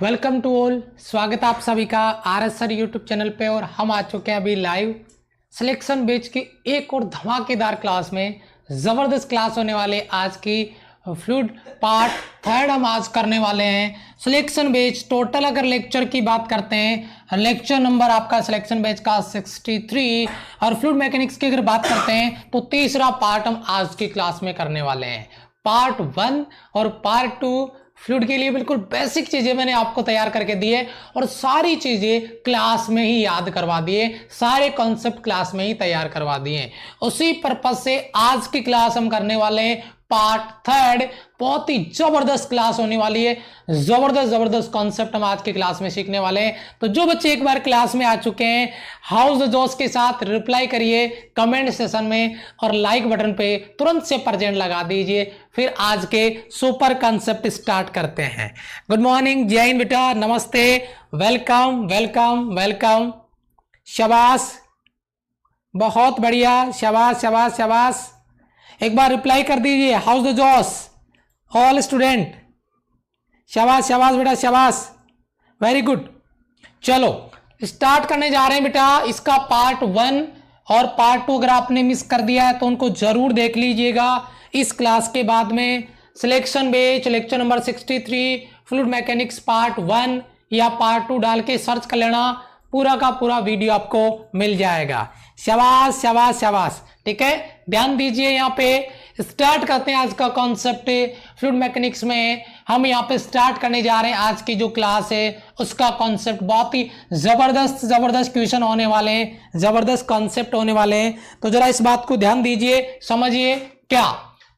Welcome to all. स्वागत है आप सभी का आरएस सर यूट्यूब चैनल पे। और हम आ चुके हैं अभी लाइव सिलेक्शन बेच की एक और धमाकेदार क्लास में। ज़बरदस्त क्लास होने वाले आज की फ्लूइड पार्ट थर्ड हम आज करने वाले हैं। सिलेक्शन बेच टोटल अगर लेक्चर की बात करते हैं, लेक्चर नंबर आपका सिलेक्शन बेच का 63 और फ्लूइड मैकेनिक्स की अगर बात करते हैं तो तीसरा पार्ट हम आज की क्लास में करने वाले हैं। पार्ट 1 और पार्ट 2 फ्लूइड के लिए बिल्कुल बेसिक चीजें मैंने आपको तैयार करके दी है और सारी चीजें क्लास में ही याद करवा दिए, सारे कॉन्सेप्ट क्लास में ही तैयार करवा दिए। उसी पर्पज से आज की क्लास हम करने वाले हैं पार्ट थर्ड। बहुत ही जबरदस्त क्लास होने वाली है, जबरदस्त कॉन्सेप्ट हम आज की क्लास में सीखने वाले हैं। तो जो बच्चे एक बार क्लास में आ चुके हैं हाउस द जोश के साथ रिप्लाई करिए कमेंट सेशन में और लाइक बटन पे तुरंत से प्रेजेंट लगा दीजिए। फिर आज के सुपर कॉन्सेप्ट स्टार्ट करते हैं। गुड मॉर्निंग, जय हिंद बेटा, नमस्ते, वेलकम वेलकम वेलकम। शाबाश, बहुत बढ़िया, शाबाश शाबाश शाबाश। एक बार रिप्लाई कर दीजिए हाउस द जोश ऑल स्टूडेंट। शाबाश शाबाश बेटा, शाबाश, वेरी गुड। चलो स्टार्ट करने जा रहे हैं बेटा इसका पार्ट 1 और पार्ट 2 अगर आपने मिस कर दिया है तो उनको जरूर देख लीजिएगा इस क्लास के बाद में। सिलेक्शन बेच lecture number 63 fluid mechanics part 1 या पार्ट 2 डाल के सर्च कर लेना, पूरा का पूरा वीडियो आपको मिल जाएगा। शाबाश शाबाश शाबाश, ठीक है, ध्यान दीजिए। यहाँ पे स्टार्ट करते हैं आज का कॉन्सेप्ट फ्लूइड मैकेनिक्स में। हम यहाँ पे स्टार्ट करने जा रहे हैं आज की जो क्लास है उसका कॉन्सेप्ट। बहुत ही जबरदस्त क्वेश्चन होने वाले हैं, जबरदस्त कॉन्सेप्ट होने वाले हैं। तो जरा इस बात को ध्यान दीजिए, समझिए। क्या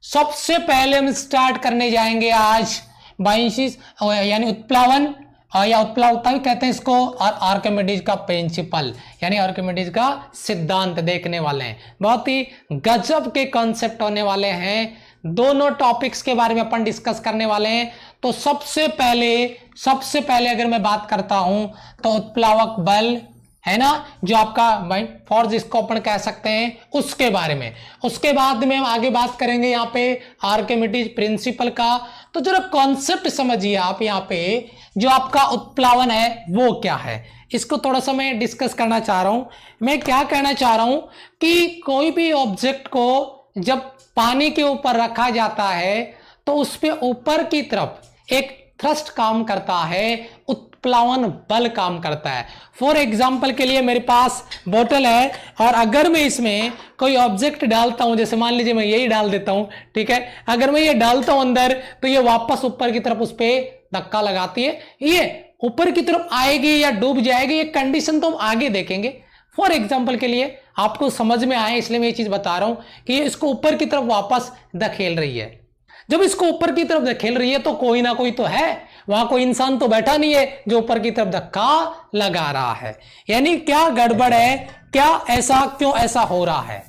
सबसे पहले हम स्टार्ट करने जाएंगे आज बाइंसिस यानी उत्प्लावन या उत्प्लावता भी कहते हैं इसको, और आर्किमिडीज का प्रिंसिपल यानी आर्किमिडीज का सिद्धांत देखने वाले हैं। बहुत ही गजब के कॉन्सेप्ट होने वाले हैं, दोनों टॉपिक्स के बारे में अपन डिस्कस करने वाले हैं। तो सबसे पहले अगर मैं बात करता हूं तो उत्प्लावक बल है ना, जो आपका फोर्स जिसको अपन कह सकते हैं, उसके बारे में। उसके बाद में हम आगे बात करेंगे यहाँ पे आर्किमिडीज प्रिंसिपल का। तो जरा कॉन्सेप्ट समझिए आप, यहाँ पे जो आपका उत्प्लावन है वो क्या है, इसको थोड़ा सा मैं डिस्कस करना चाह रहा हूं। मैं क्या कहना चाह रहा हूं कि कोई भी ऑब्जेक्ट को जब पानी के ऊपर रखा जाता है तो उस पे ऊपर की तरफ एक थ्रस्ट काम करता है, उत्प्लावन बल काम करता है। फॉर एग्जाम्पल के लिए मेरे पास बोतल है और अगर मैं इसमें कोई ऑब्जेक्ट डालता हूं, जैसे मान लीजिए मैं यही डाल देता हूं, ठीक है, अगर मैं ये डालता हूं अंदर तो ये वापस ऊपर की तरफ उस पर धक्का लगाती है, ये ऊपर की तरफ आएगी या डूब जाएगी, ये कंडीशन तो हम आगे देखेंगे। फॉर एग्जाम्पल के लिए आपको समझ में आए इसलिए मैं ये चीज बता रहा हूं कि ये इसको ऊपर की तरफ वापस धकेल रही है। जब इसको ऊपर की तरफ धकेल रही है तो कोई ना कोई तो है वहां, कोई इंसान तो बैठा नहीं है जो ऊपर की तरफ धक्का लगा रहा है। यानी क्या गड़बड़ है, क्या ऐसा, क्यों ऐसा हो रहा है?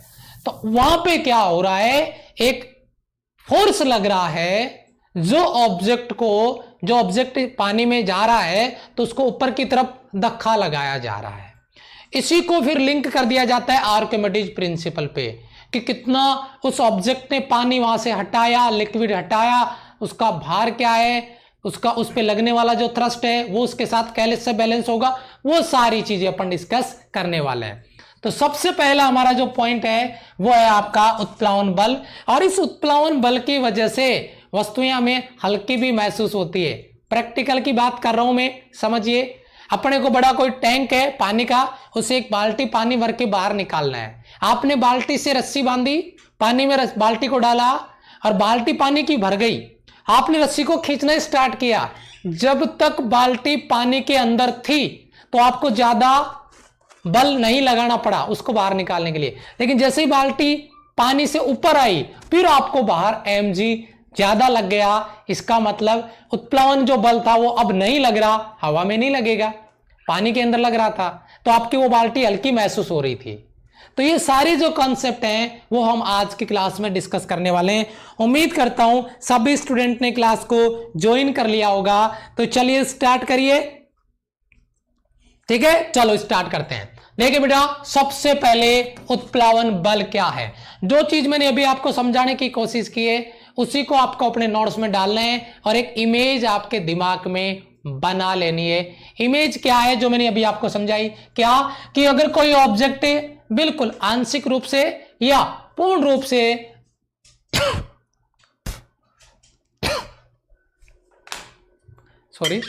तो वहां पे क्या हो रहा है, एक फोर्स लग रहा है, जो ऑब्जेक्ट पानी में जा रहा है तो उसको ऊपर की तरफ धक्का लगाया जा रहा है। इसी को फिर लिंक कर दिया जाता है आर्किमिडीज प्रिंसिपल पे कि कितना उस ऑब्जेक्ट ने पानी वहां से हटाया, लिक्विड हटाया, उसका भार क्या है, उसका उस पे लगने वाला जो थ्रस्ट है वो उसके साथ कैसे बैलेंस होगा, वो सारी चीजें अपन डिस्कस करने वाले हैं। तो सबसे पहला हमारा जो पॉइंट है वो है आपका उत्प्लावन बल। और इस उत्प्लावन बल की वजह से वस्तुएं हमें हल्की भी महसूस होती है। प्रैक्टिकल की बात कर रहा हूं मैं, समझिए। अपने को बड़ा कोई टैंक है पानी का, उसे एक बाल्टी पानी भर के बाहर निकालना है। आपने बाल्टी से रस्सी बांधी, पानी में बाल्टी को डाला और बाल्टी पानी की भर गई। आपने रस्सी को खींचना स्टार्ट किया, जब तक बाल्टी पानी के अंदर थी तो आपको ज्यादा बल नहीं लगाना पड़ा उसको बाहर निकालने के लिए। लेकिन जैसे ही बाल्टी पानी से ऊपर आई फिर आपको बाहर mg ज्यादा लग गया। इसका मतलब उत्प्लावन जो बल था वो अब नहीं लग रहा, हवा में नहीं लगेगा, पानी के अंदर लग रहा था, तो आपकी वो बाल्टी हल्की महसूस हो रही थी। तो ये सारे जो कॉन्सेप्ट हैं वो हम आज की क्लास में डिस्कस करने वाले हैं। उम्मीद करता हूं सभी स्टूडेंट ने क्लास को ज्वाइन कर लिया होगा। तो चलिए स्टार्ट करिए, ठीक है, चलो स्टार्ट करते हैं। देखिए बेटा, सबसे पहले उत्प्लावन बल क्या है, जो चीज मैंने अभी आपको समझाने की कोशिश की है उसी को आपको अपने नोट्स में डालना है और एक इमेज आपके दिमाग में बना लेनी है। इमेज क्या है जो मैंने अभी आपको समझाई, क्या कि अगर कोई ऑब्जेक्ट बिल्कुल आंशिक रूप से या पूर्ण रूप से सॉरी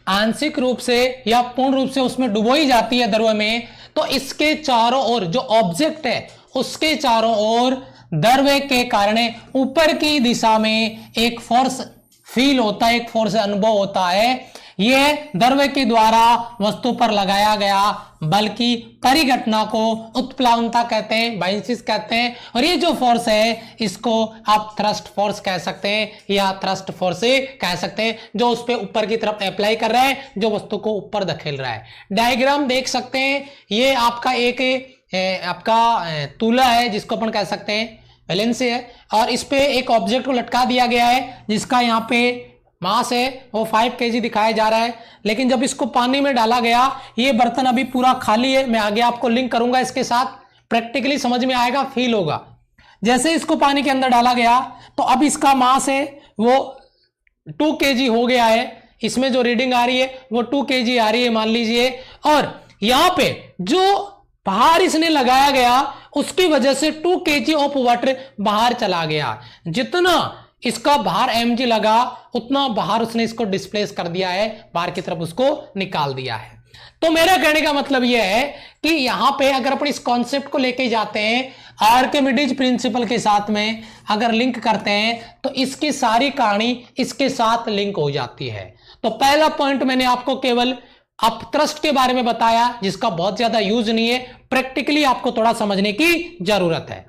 आंशिक रूप से या पूर्ण रूप से उसमें डुबोई जाती है द्रव में, तो इसके चारों ओर जो ऑब्जेक्ट है उसके चारों ओर द्रव के कारण ऊपर की दिशा में एक फोर्स फील होता है, एक फोर्स अनुभव होता है। यह द्रव के द्वारा वस्तु पर लगाया गया बल की परिघटना को उत्प्लावनता कहते हैं, बाइंसिस कहते हैं। और ये जो फोर्स है इसको आप थ्रस्ट फोर्स कह सकते हैं या थ्रस्ट फोर्स कह सकते हैं, जो उस पे ऊपर की तरफ अप्लाई कर रहा है, जो वस्तु को ऊपर धकेल रहा है। डायग्राम देख सकते हैं, ये आपका एक आपका तुला है जिसको अपन कह सकते हैं बैलेंस है, और इस पे एक ऑब्जेक्ट को लटका दिया गया है जिसका यहाँ पे मास है वो 5 kg दिखाया जा रहा है। लेकिन जब इसको पानी में डाला गया, ये बर्तन अभी पूरा खाली है, मैं आगे आपको लिंक करूंगा इसके साथ, प्रैक्टिकली समझ में आएगा, फील होगा। जैसे इसको पानी के अंदर डाला गया तो अब इसका मास है वो 2 kg हो गया है। इसमें जो रीडिंग आ रही है वो 2 kg आ रही है मान लीजिए, और यहां पे जो बाहर इसने लगाया गया उसकी वजह से 2 kg ऑफ वाटर बाहर चला गया। जितना इसका बाहर mg लगा उतना बाहर उसने इसको डिस्प्लेस कर दिया है, बाहर की तरफ उसको निकाल दिया है। तो मेरा कहने का मतलब यह है कि यहां पे अगर अपन इस कॉन्सेप्ट को लेके जाते हैं आर्किमिडीज प्रिंसिपल के साथ में अगर लिंक करते हैं तो इसकी सारी कहानी इसके साथ लिंक हो जाती है। तो पहला पॉइंट मैंने आपको केवल अपथ्रस्ट के बारे में बताया जिसका बहुत ज्यादा यूज नहीं है, प्रैक्टिकली आपको थोड़ा समझने की जरूरत है।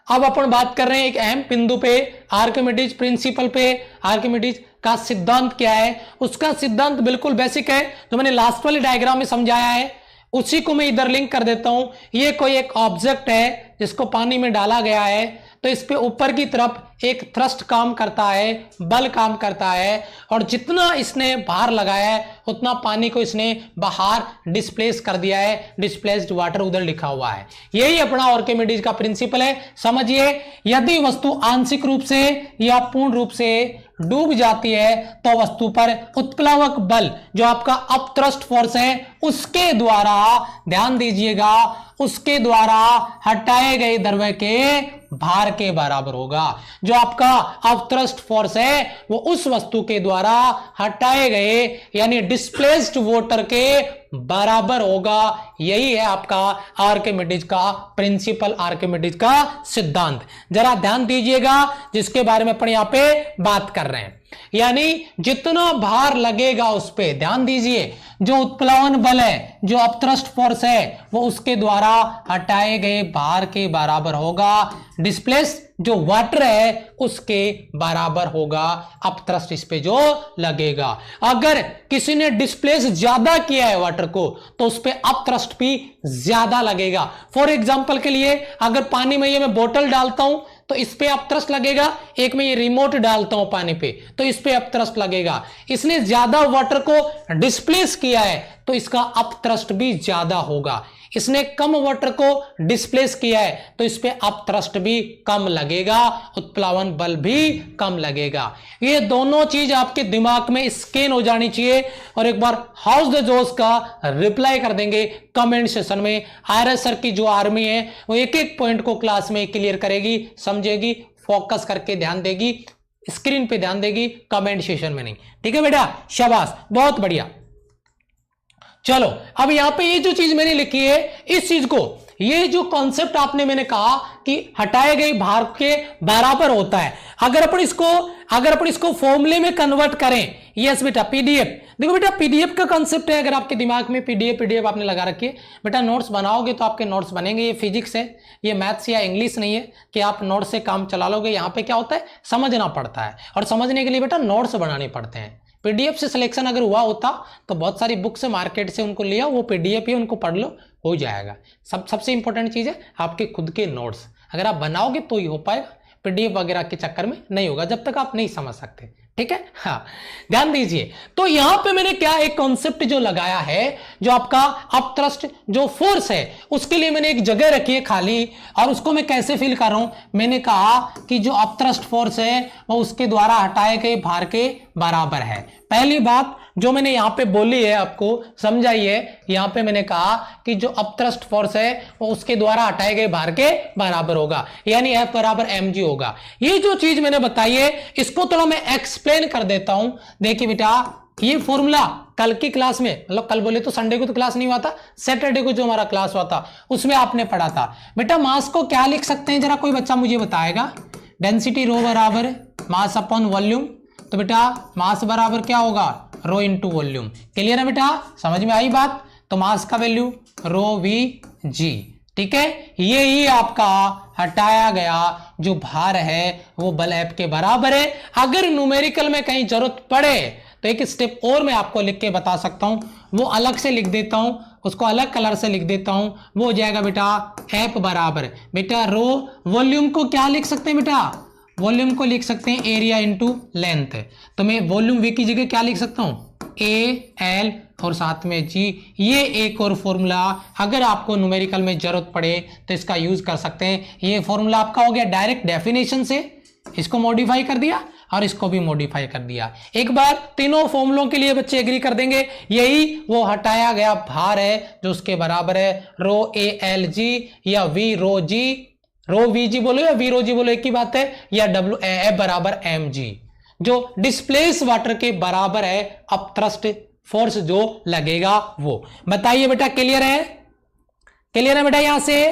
अब अपन बात कर रहे हैं एक अहम बिंदु पे, आर्किमिडीज प्रिंसिपल पे। आर्किमिडीज का सिद्धांत क्या है? उसका सिद्धांत बिल्कुल बेसिक है, जो मैंने लास्ट वाले डायग्राम में समझाया है, उसी को मैं इधर लिंक कर देता हूं। ये कोई एक ऑब्जेक्ट है जिसको पानी में डाला गया है, तो इस पे ऊपर की तरफ एक थ्रस्ट काम करता है, बल काम करता है, और जितना इसने बाहर लगाया है उतना पानी को इसने बाहर डिस्प्लेस कर दिया है। डिस्प्लेस्ड वाटर उधर लिखा हुआ है। यही अपना आर्किमिडीज का प्रिंसिपल है। समझिए, यदि वस्तु आंशिक रूप से या पूर्ण रूप से डूब जाती है तो वस्तु पर उत्प्लावक बल जो आपका अपथ्रस्ट फोर्स है उसके द्वारा, ध्यान दीजिएगा, उसके द्वारा हटाए गए द्रव्य के भार के बराबर होगा। जो आपका अपथ्रस्ट फोर्स है वो उस वस्तु के द्वारा हटाए गए यानी डिस्प्लेस्ड वाटर के बराबर होगा। यही है आपका आर्किमिडीज का प्रिंसिपल, आर्किमिडीज का सिद्धांत। जरा ध्यान दीजिएगा जिसके बारे में अपन यहां पे बात कर रहे हैं, यानी जितना भार लगेगा उस पे, ध्यान दीजिए, जो उत्प्लावन बल है, जो अपथ्रस्ट फोर्स है, वो उसके द्वारा हटाए गए भार के बराबर होगा। डिस्प्लेस जो वाटर है उसके बराबर होगा अपथ्रस्ट इस पे जो लगेगा। अगर किसी ने डिस्प्लेस ज्यादा किया है वाटर को तो उस पे अपथ्रस्ट भी ज्यादा लगेगा। फॉर एग्जांपल के लिए, अगर पानी में ये मैं बोतल डालता हूं तो इस पे अपथ्रस्ट लगेगा, एक में ये रिमोट डालता हूं पानी पे तो इस पे अपथ्रस्ट लगेगा। इसने ज्यादा वाटर को डिस्प्लेस किया है तो इसका अपथ्रस्ट भी ज्यादा होगा। इसने कम वाटर को डिस्प्लेस किया है तो इस पे अपथ्रस्ट भी कम लगेगा, उत्प्लावन बल भी कम लगेगा। ये दोनों चीज आपके दिमाग में स्कैन हो जानी चाहिए। और एक बार हाउस द जोश का रिप्लाई कर देंगे कमेंट सेशन में। आरएस सर की जो आर्मी है वो एक एक पॉइंट को क्लास में क्लियर करेगी, समझेगी, फोकस करके ध्यान देगी, स्क्रीन पे ध्यान देगी, कमेंट सेशन में नहीं। ठीक है बेटा, शाबाश, बहुत बढ़िया। चलो, अब यहां पे ये जो चीज मैंने लिखी है, इस चीज को, ये जो कॉन्सेप्ट आपने मैंने कहा कि हटाए गए भार के बराबर होता है, अगर अपन इसको फॉर्मूले में कन्वर्ट करें, यस बेटा, पीडीएफ, देखो बेटा पीडीएफ का कॉन्सेप्ट है। अगर आपके दिमाग में पीडीएफ आपने लगा रखी है, बेटा नोट्स बनाओगे तो आपके नोट्स बनेंगे। ये फिजिक्स है, ये मैथ्स या इंग्लिश नहीं है कि आप नोट्स से काम चला लोगे। यहाँ पे क्या होता है, समझना पड़ता है, और समझने के लिए बेटा नोट्स बनाने पड़ते हैं। पीडीएफ से सिलेक्शन अगर हुआ होता तो बहुत सारी बुक्स मार्केट से उनको लिया, वो पीडीएफ ही उनको पढ़ लो, हो जाएगा। सबसे इंपॉर्टेंट चीज है आपके खुद के नोट्स, अगर आप बनाओगे तो ही हो पाएगा। पीडीएफ वगैरह के चक्कर में नहीं होगा जब तक आप नहीं समझ सकते। ठीक है। हाँ, ध्यान दीजिए, तो यहां पे मैंने क्या एक कॉन्सेप्ट जो लगाया है, जो आपका अपथ्रस्ट जो फोर्स है उसके लिए मैंने एक जगह रखी है खाली, और उसको मैं कैसे फिल कर रहा हूं, मैंने कहा कि जो अपथ्रस्ट फोर्स है वो उसके द्वारा हटाए गए भार के बराबर है। पहली बात जो मैंने यहां पे बोली है आपको समझाइए, यहां पे मैंने कहा कि जो अपथ्रस्ट फोर्स है वो उसके द्वारा हटाए गए भार के बराबर होगा, यानी F बराबर mg होगा। ये जो चीज मैंने बताई है इसको थोड़ा मैं एक्सप्लेन कर देता हूं। देखिए बेटा, ये फॉर्मूला कल की क्लास में, मतलब कल बोले तो संडे को तो क्लास नहीं हुआ था, सैटरडे को जो हमारा क्लास हुआ था उसमें आपने पढ़ा था। बेटा मास को क्या लिख सकते हैं, जरा कोई बच्चा मुझे बताएगा। डेंसिटी रो बराबर मास अपॉन वॉल्यूम, तो बेटा मास बराबर क्या होगा, रो इंटू वॉल्यूम। क्लियर है बेटा, समझ में आई बात। तो मास का वैल्यू रो वी जी, ठीक है। ये ही आपका हटाया गया जो भार है वो बल F के बराबर है। अगर न्यूमेरिकल में कहीं जरूरत पड़े तो एक स्टेप और मैं आपको लिख के बता सकता हूं, वो अलग से लिख देता हूं, उसको अलग कलर से लिख देता हूं। वो हो जाएगा बेटा F बराबर बेटा रो, वॉल्यूम को क्या लिख सकते हैं बेटा, वॉल्यूम को लिख सकते हैं एरिया इंटू लेंथ। तो मैं वॉल्यूम वी की जगह क्या लिख सकता हूं, ए एल और साथ में जी। ये एक और फॉर्मूला अगर आपको न्यूमेरिकल में जरूरत पड़े तो इसका यूज कर सकते हैं। ये फॉर्मूला आपका हो गया डायरेक्ट डेफिनेशन से, इसको मॉडिफाई कर दिया और इसको भी मॉडिफाई कर दिया। एक बार तीनों फॉर्मूलों के लिए बच्चे एग्री कर देंगे, यही वो हटाया गया भार है जो उसके बराबर है रो ए एल जी या we row ji, row we जी बोलो या वी रो जी बोलो एक ही बात है, या डब्ल्यू एफ बराबर एम जी, जो डिस्प्लेस वाटर के बराबर है अपथ्रस्ट फोर्स जो लगेगा वो। बताइए बेटा क्लियर है, क्लियर है बेटा, यहां से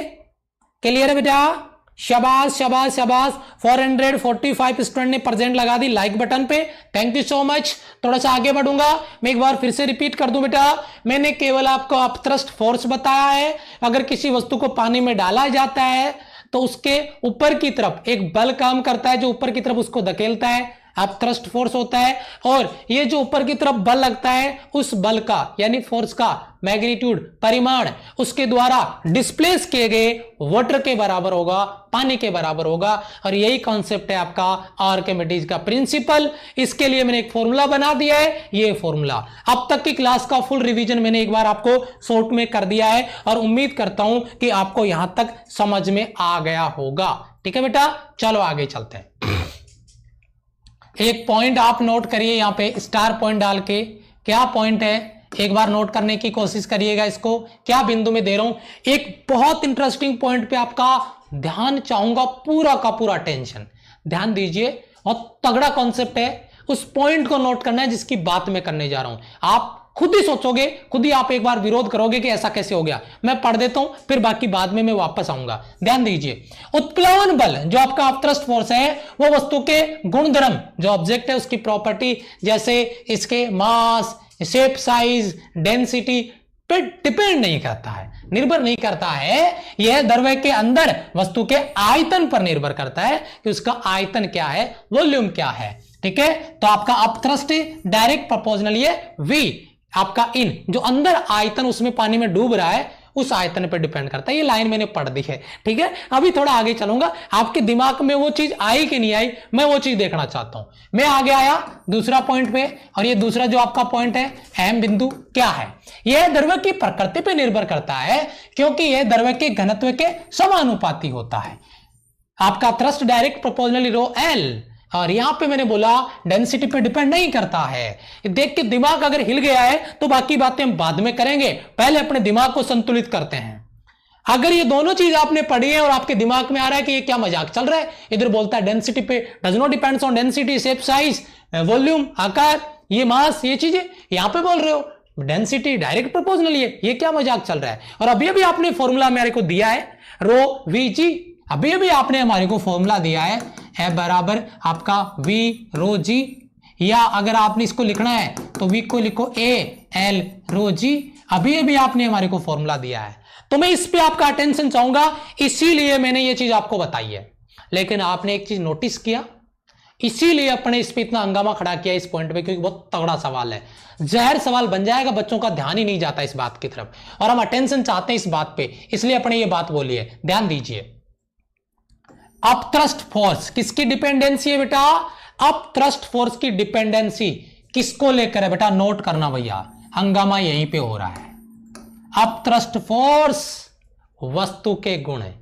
क्लियर है बेटा। शाबाश शाबाश शाबाश, 445 स्टूडेंट ने प्रेजेंट लगा दी लाइक बटन पे, थैंक यू सो मच। थोड़ा सा आगे बढ़ूंगा, मैं एक बार फिर से रिपीट कर दूं बेटा, मैंने केवल आपको अपथ्रस्ट फोर्स बताया है। अगर किसी वस्तु को पानी में डाला जाता है तो उसके ऊपर की तरफ एक बल काम करता है जो ऊपर की तरफ उसको धकेलता है, अपथ्रस्ट फोर्स होता है। और ये जो ऊपर की तरफ बल लगता है उस बल का यानी फोर्स का मैग्नीट्यूड परिमाण उसके द्वारा डिस्प्लेस किए गए वाटर के बराबर होगा, पानी के बराबर होगा। और यही कॉन्सेप्ट है आपका आर्किमिडीज का प्रिंसिपल। इसके लिए मैंने एक फॉर्मूला बना दिया है, ये फॉर्मूला। अब तक की क्लास का फुल रिवीजन मैंने एक बार आपको शॉर्ट में कर दिया है और उम्मीद करता हूं कि आपको यहां तक समझ में आ गया होगा। ठीक है बेटा, चलो आगे चलते हैं। एक पॉइंट आप नोट करिए यहां पे स्टार पॉइंट डाल के, क्या पॉइंट है एक बार नोट करने की कोशिश करिएगा। इसको क्या बिंदु में दे रहा हूं, एक बहुत इंटरेस्टिंग पॉइंट पे आपका ध्यान चाहूंगा, पूरा का पूरा टेंशन ध्यान दीजिए। और तगड़ा कॉन्सेप्ट है, उस पॉइंट को नोट करना है जिसकी बात मैं करने जा रहा हूं। आप खुद ही सोचोगे, खुद ही आप एक बार विरोध करोगे कि ऐसा कैसे हो गया। मैं पढ़ देता हूं, फिर बाकी बाद में मैं वापस आऊंगा। ध्यान दीजिए, उत्प्लवन बल जो आपका अपथ्रस्ट फोर्स है वो वस्तु के गुणधर्म जो ऑब्जेक्ट है उसकी प्रॉपर्टी, जैसे इसके मास, शेप, साइज, डेंसिटी पे डिपेंड नहीं करता है, निर्भर नहीं करता है। यह द्रव्य के अंदर वस्तु के आयतन पर निर्भर करता है कि उसका आयतन क्या है, वॉल्यूम क्या है। ठीक है, तो आपका अपथ्रस्ट डायरेक्ट प्रोपोर्शनल ये V आपका इन जो अंदर आयतन उसमें पानी में डूब रहा है उस आयतन पर डिपेंड करता है। ये लाइन मैंने पढ़ दी है। ठीक है, अभी थोड़ा आगे चलूंगा, आपके दिमाग में वो चीज आई कि नहीं आई मैं वो चीज देखना चाहता हूं। मैं आगे आया दूसरा पॉइंट पे, और ये दूसरा जो आपका पॉइंट है अहम बिंदु क्या है, यह द्रव्य की प्रकृति पे निर्भर करता है क्योंकि यह द्रव्य के घनत्व के समानुपाती होता है। आपका thrust direct proportionally rho L, और यहां पे मैंने बोला डेंसिटी पे डिपेंड नहीं करता है। देख के दिमाग अगर हिल गया है तो बाकी बातें हम बाद में करेंगे, पहले अपने दिमाग को संतुलित करते हैं। अगर ये दोनों चीज आपने पढ़ी है और आपके दिमाग में आ रहा है कि ये क्या मजाक चल रहा है, इधर बोलता है डेंसिटी पे does not depends on density, shape, size, volume, आकार, ये मास, ये चीजें यहां पे बोल रहे हो डेंसिटी डायरेक्ट प्रोपोर्शनल, ये क्या मजाक चल रहा है। और अभी अभी आपने फॉर्मूला मेरे को दिया है रो वी जी, अभी अभी आपने हमारे को फॉर्मूला दिया है F बराबर आपका V रो जी, या अगर आपने इसको लिखना है तो V को लिखो A L रो जी। अभी अभी आपने हमारे को फॉर्मूला दिया है, तो मैं इस पे आपका अटेंशन चाहूंगा, इसीलिए मैंने ये चीज आपको बताई है। लेकिन आपने एक चीज नोटिस किया, इसीलिए अपने इस पे इतना हंगामा खड़ा किया इस पॉइंट पे, क्योंकि बहुत तगड़ा सवाल है, जहर सवाल बन जाएगा, बच्चों का ध्यान ही नहीं जाता इस बात की तरफ, और हम अटेंशन चाहते हैं इस बात पे, इसलिए अपने ये बात बोली है। ध्यान दीजिए, अपथ्रस्ट फोर्स किसकी डिपेंडेंसी है बेटा, अपथ्रस्ट फोर्स की डिपेंडेंसी किसको लेकर है बेटा, नोट करना भैया, हंगामा यहीं पे हो रहा है। अपथ्रस्ट फोर्स वस्तु के गुण है,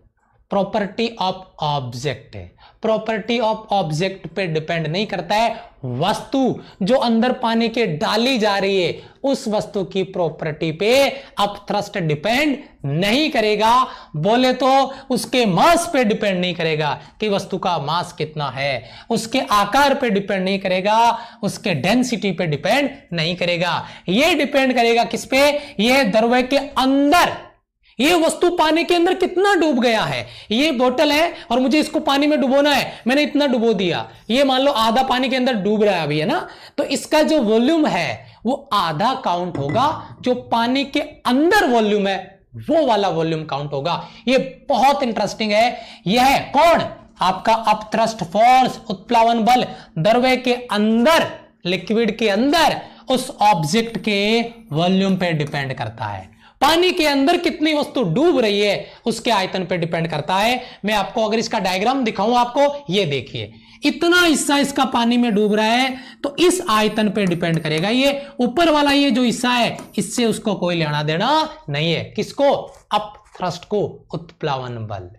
प्रॉपर्टी ऑफ ऑब्जेक्ट है, प्रॉपर्टी ऑफ ऑब्जेक्ट पे डिपेंड नहीं करता है। वस्तु जो अंदर पानी के डाली जा रही है उस वस्तु की प्रॉपर्टी पे अपथ्रस्ट डिपेंड नहीं करेगा। बोले तो उसके मास पे डिपेंड नहीं करेगा कि वस्तु का मास कितना है, उसके आकार पे डिपेंड नहीं करेगा, उसके डेंसिटी पे डिपेंड नहीं करेगा। यह डिपेंड करेगा किस पे, यह द्रव्य के अंदर, ये वस्तु पानी के अंदर कितना डूब गया है। ये बोतल है और मुझे इसको पानी में डुबोना है, मैंने इतना डुबो दिया, ये मान लो आधा पानी के अंदर डूब रहा है अभी, है ना, तो इसका जो वॉल्यूम है वो आधा काउंट होगा, जो पानी के अंदर वॉल्यूम है वो वाला वॉल्यूम काउंट होगा। ये बहुत इंटरेस्टिंग है। यह है कौन, आपका अपथ्रस्ट फोर्स, उत्प्लावन बल, द्रव्य के अंदर, लिक्विड के अंदर उस ऑब्जेक्ट के वॉल्यूम पे डिपेंड करता है। पानी के अंदर कितनी वस्तु डूब रही है उसके आयतन पे डिपेंड करता है। मैं आपको अगर इसका डायग्राम दिखाऊं आपको, ये देखिए, इतना हिस्सा इसका पानी में डूब रहा है तो इस आयतन पे डिपेंड करेगा। ये ऊपर वाला ये जो हिस्सा है इससे उसको कोई लेना देना नहीं है। किसको, अपथ्रस्ट को, उत्प्लावन बल।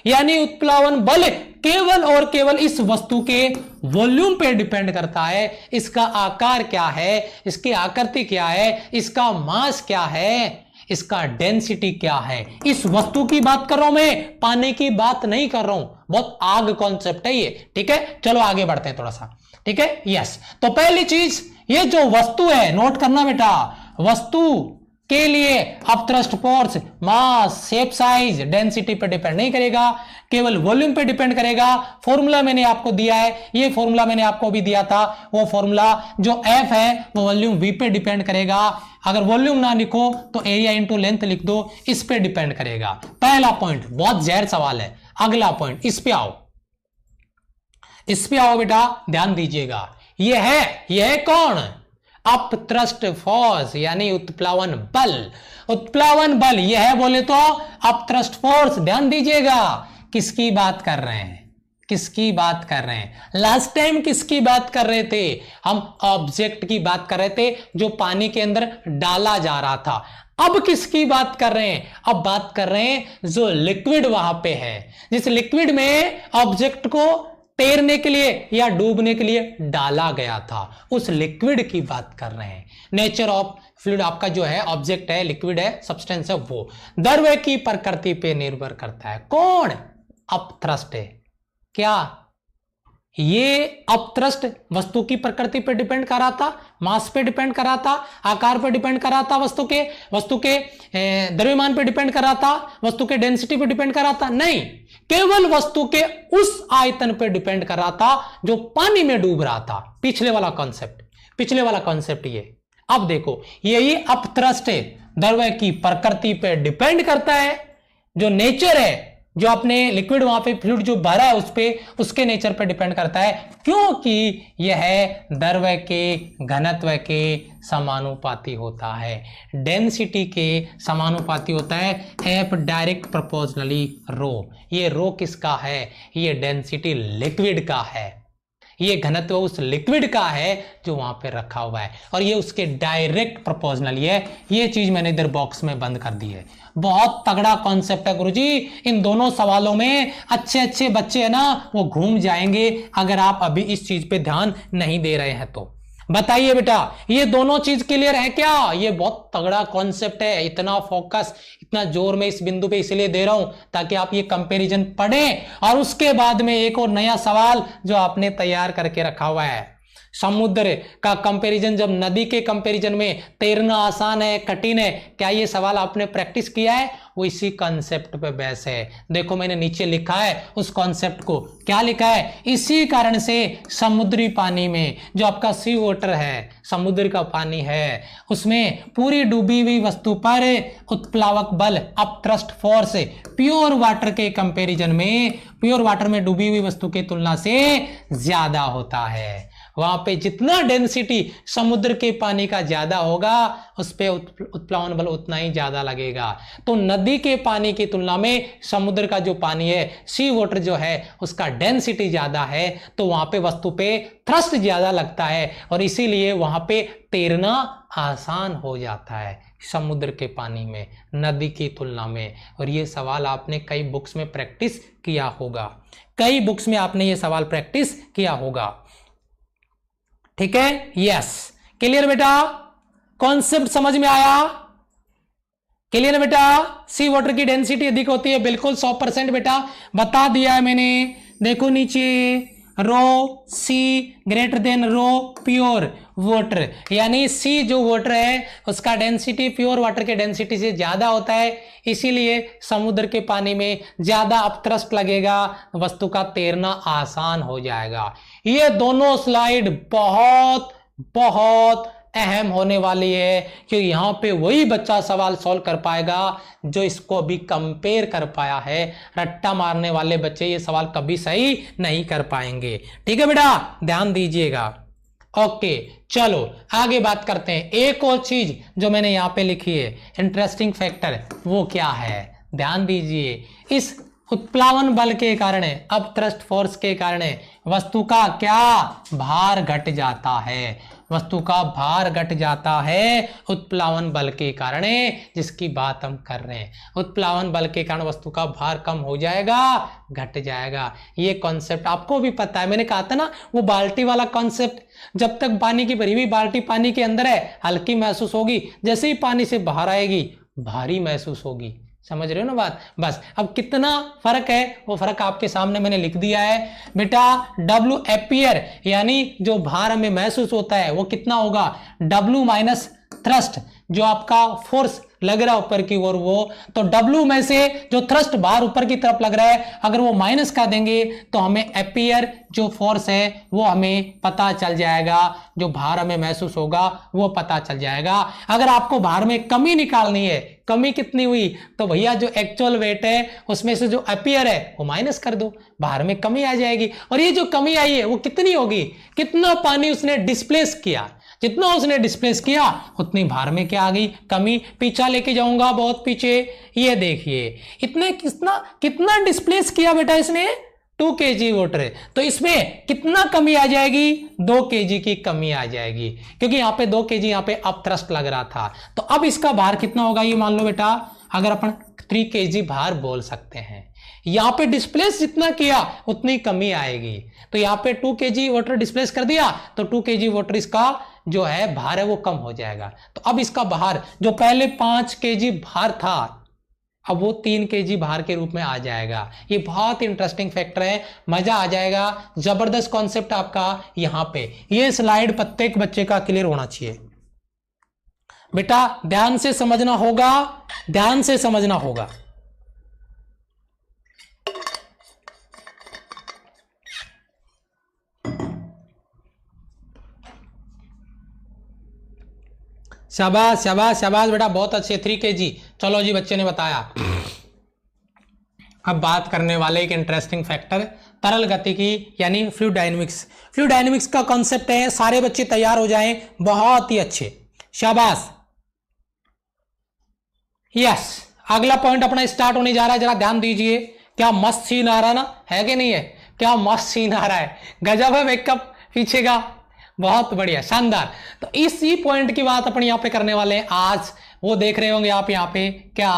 यानी उत्प्लावन बल केवल और केवल इस वस्तु के वॉल्यूम पे डिपेंड करता है। इसका आकार क्या है, इसकी आकृति क्या है, इसका मास क्या है, इसका डेंसिटी क्या है। इस वस्तु की बात कर रहा हूं मैं, पानी की बात नहीं कर रहा हूं। बहुत आग कॉन्सेप्ट है ये, ठीक है। चलो आगे बढ़ते हैं थोड़ा सा, ठीक है। यस, तो पहली चीज, ये जो वस्तु है, नोट करना बेटा, वस्तु के लिए upthrust force mass, shape, size, density पे डिपेंड नहीं करेगा, केवल वॉल्यूम पे डिपेंड करेगा। फॉर्मूला मैंने आपको दिया है, ये फॉर्मूला मैंने आपको भी दिया था, वो फॉर्मूला जो F है वो वॉल्यूम V पे डिपेंड करेगा। अगर वॉल्यूम ना लिखो तो एरिया इंटू लेंथ लिख दो, इस पे डिपेंड करेगा। पहला पॉइंट, बहुत जहर सवाल है। अगला पॉइंट, इस पे आओ, इस पे आओ बेटा, ध्यान दीजिएगा। यह है कौन, अपथ्रस्ट फोर्स यानी उत्प्लावन बल। उत्प्लावन बल यह है, बोले तो अपथ्रस्ट फोर्स। ध्यान दीजिएगा, किसकी बात कर रहे हैं, किसकी बात कर रहे हैं। लास्ट टाइम किसकी बात कर रहे थे, हम ऑब्जेक्ट की बात कर रहे थे जो पानी के अंदर डाला जा रहा था। अब किसकी बात कर रहे हैं, अब बात कर रहे हैं जो लिक्विड वहां पे है, जिस लिक्विड में ऑब्जेक्ट को तैरने के लिए या डूबने के लिए डाला गया था, उस लिक्विड की बात कर रहे हैं। नेचर ऑफ फ्लूइड आपका जो है, ऑब्जेक्ट है, लिक्विड है, सब्सटेंस है, वो द्रव्य की प्रकृति पे निर्भर करता है। कौन, अपथ्रस्ट है। क्या ये अपथ्रस्ट वस्तु की प्रकृति पे डिपेंड कर रहा था, मास पे डिपेंड कर रहा था, आकार पे डिपेंड कर रहा था, वस्तु के द्रव्यमान पे डिपेंड कर रहा था, वस्तु के डेंसिटी पे डिपेंड कर रहा था? नहीं, केवल वस्तु के उस आयतन पे डिपेंड कर रहा था जो पानी में डूब रहा था। पिछले वाला कॉन्सेप्ट ये। अब देखो, यही अपथ्रस्ट है, द्रव्य की प्रकृति पे डिपेंड करता है, जो नेचर है, जो अपने लिक्विड वहां पे फ्लूइड जो भरा है उस पे, उसके नेचर पे डिपेंड करता है, क्योंकि यह द्रव्य के घनत्व के समानुपाती होता है, डेंसिटी के समानुपाती होता है। एफ डायरेक्ट प्रोपोर्शनली रो। ये रो किसका है, ये डेंसिटी लिक्विड का है, ये घनत्व उस लिक्विड का है जो वहां पे रखा हुआ है, और ये उसके डायरेक्ट प्रोपोर्शनल है। ये चीज मैंने इधर बॉक्स में बंद कर दी है। बहुत तगड़ा कॉन्सेप्ट है गुरुजी। इन दोनों सवालों में अच्छे बच्चे है ना, वो घूम जाएंगे अगर आप अभी इस चीज पे ध्यान नहीं दे रहे हैं तो। बताइए बेटा, ये दोनों चीज क्लियर है क्या? ये बहुत तगड़ा कॉन्सेप्ट है। इतना फोकस, इतना जोर में इस बिंदु पे इसलिए दे रहा हूं ताकि आप ये कंपैरिजन पढ़ें, और उसके बाद में एक और नया सवाल जो आपने तैयार करके रखा हुआ है, समुद्र का कंपैरिजन। जब नदी के कंपैरिजन में तैरना आसान है, कठिन है, क्या ये सवाल आपने प्रैक्टिस किया है? वो इसी कॉन्सेप्ट पे बेस है। देखो मैंने नीचे लिखा है उस कॉन्सेप्ट को, क्या लिखा है? इसी कारण से समुद्री पानी में जो आपका सी वाटर है, समुद्र का पानी है, उसमें पूरी डूबी हुई वस्तु पर उत्प्लावक बल, अपथ्रस्ट फोर्स, प्योर वाटर के कंपैरिजन में, प्योर वाटर में डूबी हुई वस्तु की तुलना से ज्यादा होता है। वहां पे जितना डेंसिटी समुद्र के पानी का ज्यादा होगा उस पे उत्प्लावन बल उतना ही ज्यादा लगेगा। तो नदी के पानी की तुलना में समुद्र का जो पानी है, सी वाटर जो है, उसका डेंसिटी ज्यादा है, तो वहां पे वस्तु पे थ्रस्ट ज्यादा लगता है और इसीलिए वहां पे तैरना आसान हो जाता है समुद्र के पानी में नदी की तुलना में। और ये सवाल आपने कई बुक्स में प्रैक्टिस किया होगा, कई बुक्स में आपने ये सवाल प्रैक्टिस किया होगा। ठीक है, यस, क्लियर बेटा, कॉन्सेप्ट समझ में आया? क्लियर बेटा, सी वाटर की डेंसिटी अधिक होती है, बिल्कुल 100% बेटा बता दिया है मैंने। देखो नीचे, रो सी ग्रेटर देन रो प्योर वाटर, यानी सी जो वाटर है उसका डेंसिटी प्योर वाटर के डेंसिटी से ज्यादा होता है, इसीलिए समुद्र के पानी में ज्यादा अपथ्रस्ट लगेगा, वस्तु का तैरना आसान हो जाएगा। ये दोनों स्लाइड बहुत बहुत अहम होने वाली है, क्योंकि यहां पे वही बच्चा सवाल सॉल्व कर पाएगा जो इसको अभी कंपेयर कर पाया है। रट्टा मारने वाले बच्चे ये सवाल कभी सही नहीं कर पाएंगे। ठीक है बेटा, ध्यान दीजिएगा। ओके, चलो आगे बात करते हैं। एक और चीज जो मैंने यहां पे लिखी है इंटरेस्टिंग फैक्टर, वो क्या है? ध्यान दीजिए, इस उत्प्लावन बल के कारण, अब थ्रस्ट फोर्स के कारण वस्तु का क्या भार घट जाता है, वस्तु का भार घट जाता है उत्प्लावन बल के कारण, जिसकी बात हम कर रहे हैं। उत्प्लावन बल के कारण वस्तु का भार कम हो जाएगा, घट जाएगा। ये कॉन्सेप्ट आपको भी पता है, मैंने कहा था ना वो बाल्टी वाला कॉन्सेप्ट। जब तक पानी की भरी हुई बाल्टी पानी के अंदर है हल्की महसूस होगी, जैसे ही पानी से बाहर आएगी भारी महसूस होगी। समझ रहे हो ना बात? बस अब कितना फर्क है वो फर्क आपके सामने मैंने लिख दिया है बेटा। W एपियर यानी जो भार हमें महसूस होता है वो कितना होगा? W माइनस थ्रस्ट, जो आपका फोर्स लग रहा है ऊपर की ओर, वो तो W में से जो थ्रस्ट बाहर ऊपर की तरफ लग रहा है अगर वो माइनस का देंगे तो हमें एपियर जो फोर्स है वो हमें पता चल जाएगा, जो भार हमें महसूस होगा वो पता चल जाएगा। अगर आपको भार में कमी निकालनी है, कमी कितनी हुई, तो भैया जो एक्चुअल वेट है उसमें से जो एपियर है वो माइनस कर दो, भार में कमी आ जाएगी। और ये जो कमी आई है वो कितनी होगी? कितना पानी उसने डिस्प्लेस किया, जितना उसने डिस्प्लेस किया उतनी भार में क्या आ गई? कमी। पीछा लेके जाऊंगा बहुत पीछे, ये देखिए इतने कितना डिस्प्लेस किया बेटा इसने? 2 kg वाटर, तो इसमें कितना कमी आ जाएगी? 2 kg की कमी आ जाएगी, क्योंकि यहाँ पे 2 kg यहाँ पे अप थ्रस्ट लग रहा था। तो अब इसका भार कितना होगा ये मान लो बेटा, अगर अपन 3 kg भार बोल सकते हैं। यहाँ पे डिस्प्लेस जितना किया उतनी कमी आएगी, तो यहाँ पे 2 kg वाटर डिस्प्लेस कर दिया तो 2 kg वाटर इसका जो है भार है वो कम हो जाएगा। तो अब इसका भार जो पहले 5 kg भार था अब वो 3 kg भार के रूप में आ जाएगा। ये बहुत इंटरेस्टिंग फैक्टर है, मजा आ जाएगा, जबरदस्त कॉन्सेप्ट आपका यहाँ पे। ये स्लाइड प्रत्येक बच्चे का क्लियर होना चाहिए बेटा, ध्यान से समझना होगा, ध्यान से समझना होगा। शाबाश शाबाश शाबाश बेटा, बहुत अच्छे, 3 kg। चलो जी, बच्चे ने बताया। अब बात करने वाले एक इंटरेस्टिंग फैक्टर तरल गतिकी यानी फ्लूइड डायनेमिक्स। फ्लूइड डायनेमिक्स का कॉन्सेप्ट है, सारे बच्चे तैयार हो जाएं, बहुत ही अच्छे, शाबाश। यस, अगला पॉइंट अपना स्टार्ट होने जा रहा है, जरा ध्यान दीजिए। क्या मस्त सीन आ रहा है ना, है कि नहीं है? क्या मस्त सीन आ रहा है, गजब है मेकअप पीछे का, बहुत बढ़िया, शानदार। तो इसी पॉइंट की बात अपन यहां पे करने वाले हैं आज। वो देख रहे होंगे आप यहाँ पे, क्या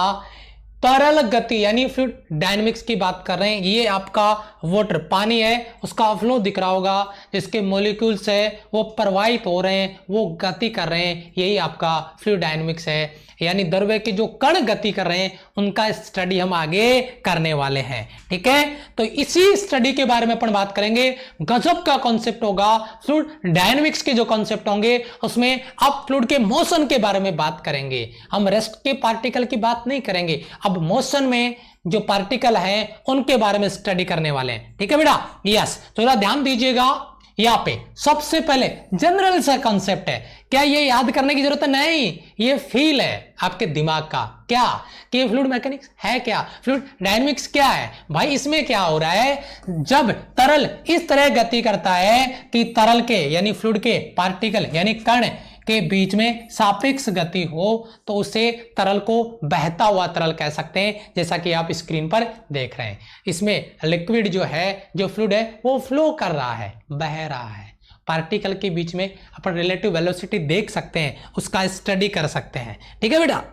तरल गति यानी फ्लूइड डायनेमिक्स की बात कर रहे हैं। ये आपका वाटर पानी है, उसका फ्लो दिख रहा होगा, जिसके मॉलिक्यूल्स है वो प्रवाहित हो रहे हैं, वो गति कर रहे हैं, यही आपका फ्लूइड डायनेमिक्स है। यानी द्रव्य के जो कण गति कर रहे हैं उनका स्टडी हम आगे करने वाले हैं। ठीक है, तो इसी स्टडी के बारे में अपन बात करेंगे। गजब का कॉन्सेप्ट होगा, फ्लूइड डायनेमिक्स के जो कॉन्सेप्ट होंगे उसमें अब फ्लूइड के मोशन के बारे में बात करेंगे। हम रेस्ट के पार्टिकल की बात नहीं करेंगे, अब मोशन में जो पार्टिकल है उनके बारे में स्टडी करने वाले हैं। ठीक है बेटा, यस, तो ध्यान दीजिएगा। यहां पे सबसे पहले जनरल सा कॉन्सेप्ट है, क्या ये याद करने की जरूरत है? नहीं, ये फील है आपके दिमाग का। क्या कि फ्लूइड मैकेनिक्स है क्या, फ्लूइड डायनेमिक्स क्या है भाई? इसमें क्या हो रहा है, जब तरल इस तरह गति करता है कि तरल के यानी फ्लूइड के पार्टिकल यानी कण के बीच में सापेक्ष गति हो, तो उसे तरल को बहता हुआ तरल कह सकते हैं, जैसा कि आप स्क्रीन पर देख रहे हैं। इसमें लिक्विड जो है, जो फ्लूइड है, वो फ्लो कर रहा है, बह रहा है। पार्टिकल के बीच में अपन रिलेटिव वेलोसिटी देख सकते हैं, उसका स्टडी कर सकते हैं। ठीक है बेटा?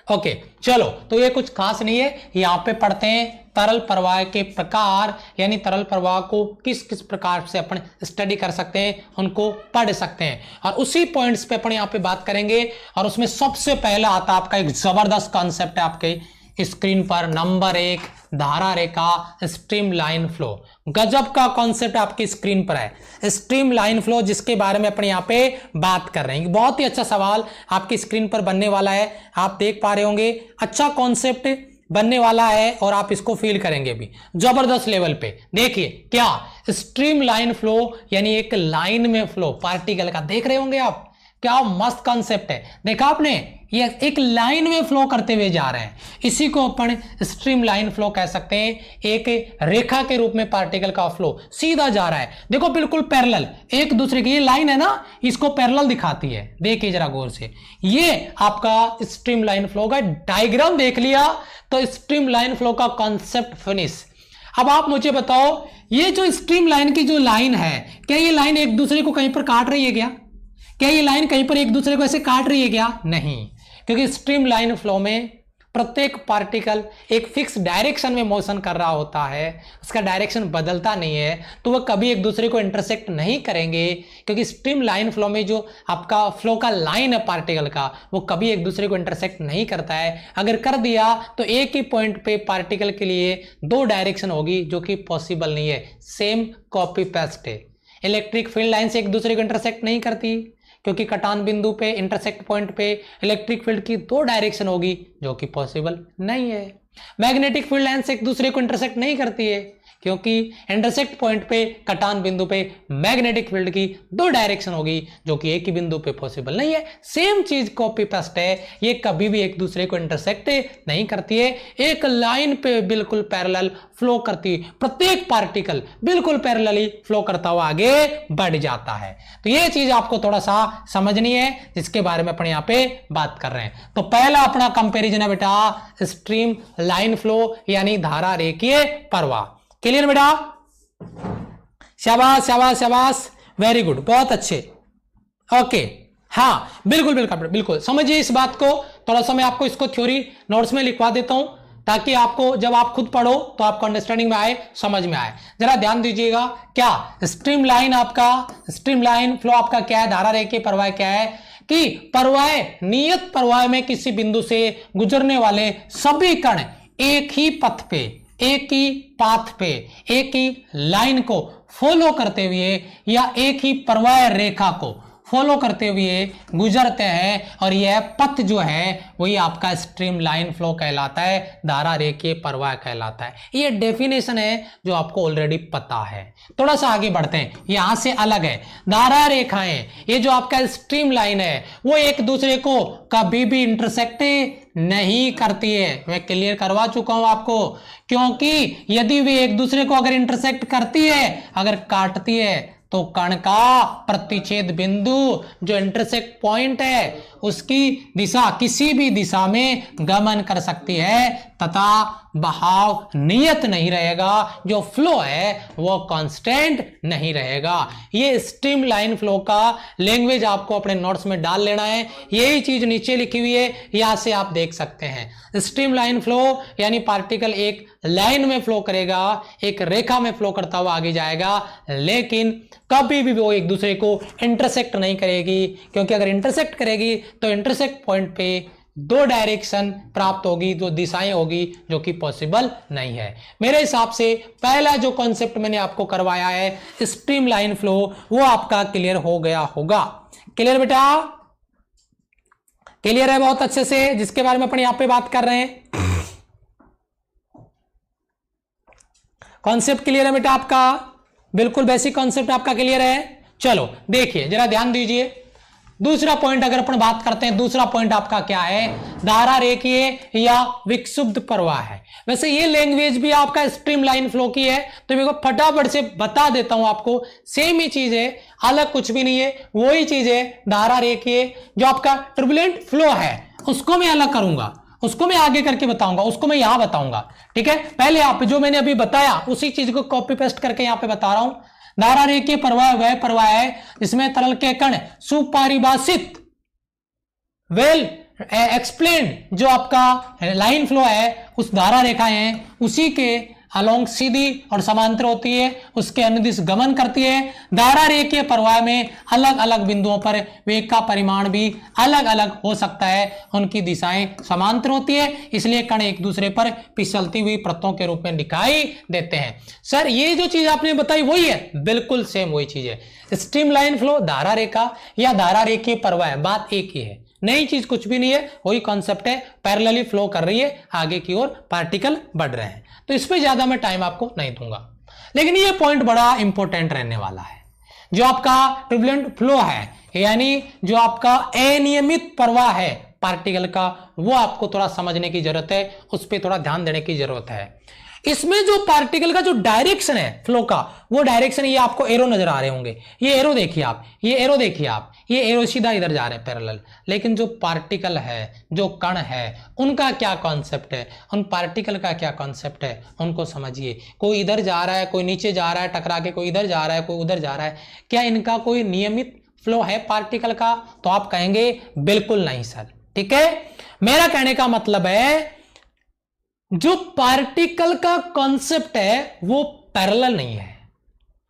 ओके, चलो, तो ये कुछ खास नहीं है। यहां पे पढ़ते हैं तरल प्रवाह के प्रकार, यानी तरल प्रवाह को किस किस प्रकार से अपन स्टडी कर सकते हैं, उनको पढ़ सकते हैं, और उसी पॉइंट्स पे अपन यहां पे बात करेंगे। और उसमें सबसे पहला आता है आपका एक जबरदस्त कॉन्सेप्ट है आपके स्क्रीन पर, नंबर 1, धारा रेखा स्ट्रीम लाइन फ्लो। गजब का कॉन्सेप्ट आपकी स्क्रीन पर है, स्ट्रीम लाइन फ्लो, जिसके बारे में अपन यहाँ पे बात कर रहे हैं। बहुत ही अच्छा सवाल आपकी स्क्रीन पर बनने वाला है, आप देख पा रहे होंगे। अच्छा कॉन्सेप्ट बनने वाला है और आप इसको फील करेंगे भी जबरदस्त लेवल पे। देखिए क्या स्ट्रीम लाइन फ्लो, यानी एक लाइन में फ्लो पार्टिकल का, देख रहे होंगे आप, क्या मस्त कॉन्सेप्ट है। देखा आपने, ये एक लाइन में फ्लो करते हुए जा रहे हैं, इसी को अपन स्ट्रीम लाइन फ्लो कह सकते हैं। एक रेखा के रूप में पार्टिकल का फ्लो सीधा जा रहा है, देखो बिल्कुल पैरेलल एक दूसरे की, ये लाइन है ना, इसको पैरेलल दिखाती है। देखिए जरा गौर से, ये आपका स्ट्रीम लाइन फ्लो का डायग्राम देख लिया तो स्ट्रीम लाइन फ्लो का कॉन्सेप्ट फिनिश। अब आप मुझे बताओ, ये जो स्ट्रीम लाइन की जो लाइन है, क्या ये लाइन एक दूसरे को कहीं पर काट रही है क्या? क्या ये लाइन कहीं पर एक दूसरे को ऐसे काट रही है क्या? नहीं, क्योंकि स्ट्रीम लाइन फ्लो में प्रत्येक पार्टिकल एक फिक्स डायरेक्शन में मोशन कर रहा होता है, उसका डायरेक्शन बदलता नहीं है, तो वह कभी एक दूसरे को इंटरसेक्ट नहीं करेंगे, क्योंकि स्ट्रीम लाइन फ्लो में जो आपका फ्लो का लाइन है पार्टिकल का, वो कभी एक दूसरे को इंटरसेक्ट नहीं करता है। अगर कर दिया तो एक ही पॉइंट पे पार्टिकल के लिए 2 डायरेक्शन होगी, जो कि पॉसिबल नहीं है। सेम कॉपी पेस्ट है। इलेक्ट्रिक फील्ड लाइन से एक दूसरे को इंटरसेक्ट नहीं करती, क्योंकि कटान बिंदु पे, इंटरसेक्ट पॉइंट पे इलेक्ट्रिक फील्ड की 2 डायरेक्शन होगी, जो कि पॉसिबल नहीं है। मैग्नेटिक फील्ड लाइन से एक दूसरे को इंटरसेक्ट नहीं करती है, क्योंकि इंटरसेक्ट पॉइंट पे, कटान बिंदु पे मैग्नेटिक फील्ड की 2 डायरेक्शन होगी, जो कि एक ही बिंदु पे पॉसिबल नहीं है। सेम चीज कॉपी पेस्ट है, ये कभी भी एक दूसरे को इंटरसेक्ट नहीं करती है, एक लाइन पे बिल्कुल पैरेलल फ्लो करती है, प्रत्येक पार्टिकल बिल्कुल पैरेलली फ्लो करता हुआ आगे बढ़ जाता है। तो ये चीज आपको थोड़ा सा समझनी है, जिसके बारे में अपन यहाँ पे बात कर रहे हैं। तो पहला अपना कंपैरिजन है बेटा स्ट्रीम लाइन फ्लो, यानी धारा रेखीय प्रवाह। क्लियर बेटा? शाबाश शाबाश शाबाश, वेरी गुड, बहुत अच्छे। ओके, हाँ बिल्कुल बिल्कुल बिल्कुल समझिए इस बात को। थोड़ा सा मैं आपको इसको थ्योरी नोट्स में लिखवा देता हूं, ताकि आपको जब आप खुद पढ़ो तो आपको अंडरस्टैंडिंग में आए, समझ में आए। जरा ध्यान दीजिएगा, क्या स्ट्रीम लाइन आपका, स्ट्रीम लाइन फ्लो आपका क्या है, धारा रेखीय प्रवाह क्या है कि प्रवाह, नियत प्रवाह में किसी बिंदु से गुजरने वाले सभी कण एक ही पथ पे, एक ही पाथ पे, एक ही लाइन को फॉलो करते हुए या एक ही प्रवाह रेखा को फॉलो करते हुए गुजरते हैं, और यह पथ जो है वही आपका स्ट्रीम लाइन फ्लो कहलाता है, धारा रेखीय प्रवाह कहलाता है। ये डेफिनेशन है जो आपको ऑलरेडी पता है। थोड़ा सा आगे बढ़ते हैं, यहां से अलग है धारा रेखाएं, ये जो आपका स्ट्रीम लाइन है वो एक दूसरे को कभी भी इंटरसेक्ट नहीं करती है। मैं क्लियर करवा चुका हूं आपको, क्योंकि यदि वे एक दूसरे को अगर इंटरसेक्ट करती है, अगर काटती है, तो कण का प्रतिच्छेद बिंदु जो इंटरसेक्ट पॉइंट है, उसकी दिशा किसी भी दिशा में गमन कर सकती है, तथा बहाव नियत नहीं रहेगा, जो फ्लो है वो कांस्टेंट नहीं रहेगा। ये स्ट्रीम लाइन फ्लो का लैंग्वेज आपको अपने नोट्स में डाल लेना है। यही चीज नीचे लिखी हुई है, यहां से आप देख सकते हैं। स्ट्रीम लाइन फ्लो यानी पार्टिकल एक लाइन में फ्लो करेगा, एक रेखा में फ्लो करता हुआ आगे जाएगा, लेकिन कभी भी वो एक दूसरे को इंटरसेक्ट नहीं करेगी, क्योंकि अगर इंटरसेक्ट करेगी तो इंटरसेक्ट पॉइंट पे 2 डायरेक्शन प्राप्त होगी, 2 दिशाएं होगी, जो कि पॉसिबल नहीं है। मेरे हिसाब से पहला जो कॉन्सेप्ट मैंने आपको करवाया है स्ट्रीम लाइन फ्लो, वो आपका क्लियर हो गया होगा। क्लियर बेटा? क्लियर है बहुत अच्छे से, जिसके बारे में अपन यहां पे बात कर रहे हैं। कॉन्सेप्ट क्लियर है बेटा आपका? बिल्कुल बेसिक कॉन्सेप्ट आपका क्लियर है। चलो देखिए जरा ध्यान दीजिए, दूसरा पॉइंट अगर अपन बात करते हैं, दूसरा पॉइंट आपका क्या है, धारा रेखीय या विक्षुब्ध प्रवाह है। वैसे ये लैंग्वेज भी आपका स्ट्रीमलाइन फ्लो की है, तो मेरे को फटाफट से बता देता हूं आपको, सेम ही चीज है, अलग कुछ भी नहीं है, वही चीज है। धारा रेखीय जो आपका टर्बुलेंट फ्लो है उसको मैं अलग करूंगा, उसको मैं आगे करके बताऊंगा, उसको मैं यहां बताऊंगा, ठीक है। पहले आप जो मैंने अभी बताया उसी चीज को कॉपी पेस्ट करके यहां पे बता रहा हूं। धारा रेखीय प्रवाह वह प्रवाह है जिसमें तरल के कण सुपरिभाषित वेल एक्सप्लेन्ड जो आपका लाइन फ्लो है, उस धारा रेखाएं हैं उसी के अलोंग सीधी और समांतर होती है, उसके अनुदिश गमन करती है। धारा रेखीय प्रवाह में अलग अलग बिंदुओं पर वेग का परिमाण भी अलग अलग हो सकता है, उनकी दिशाएं समांतर होती है, इसलिए कण एक दूसरे पर फिसलती हुई परतों के रूप में दिखाई देते हैं। सर ये जो चीज आपने बताई वही है, बिल्कुल सेम वही चीज है। स्ट्रीमलाइन फ्लो धारा रेखा या धारा रेखीय प्रवाह, बात एक ही है, नई चीज कुछ भी नहीं है, वही कॉन्सेप्ट है। पैरेलली फ्लो कर रही है, आगे की ओर पार्टिकल बढ़ रहे हैं, तो इस पे ज्यादा मैं टाइम आपको नहीं दूंगा। लेकिन ये पॉइंट बड़ा इंपॉर्टेंट रहने वाला है, जो आपका टर्बुलेंट फ्लो है यानी जो आपका अनियमित प्रवाह है पार्टिकल का, वो आपको थोड़ा समझने की जरूरत है, उस पर थोड़ा ध्यान देने की जरूरत है। इसमें जो पार्टिकल का जो डायरेक्शन है फ्लो का, वो डायरेक्शन, ये आपको एरो नजर आ रहे होंगे, ये एरो देखिए आप, ये एरो देखिए आप, ये एरो सीधा इधर जा रहे हैं पैरेलल। लेकिन जो पार्टिकल है, जो कण है, उनका क्या कॉन्सेप्ट है, उन पार्टिकल का क्या कॉन्सेप्ट है, उनको समझिए। कोई इधर जा रहा है, कोई नीचे जा रहा है टकरा के, कोई इधर जा रहा है, कोई उधर जा रहा है, क्या इनका कोई नियमित फ्लो है पार्टिकल का? तो आप कहेंगे बिल्कुल नहीं सर, ठीक है। मेरा कहने का मतलब है जो पार्टिकल का कॉन्सेप्ट है वो पैरेलल नहीं है,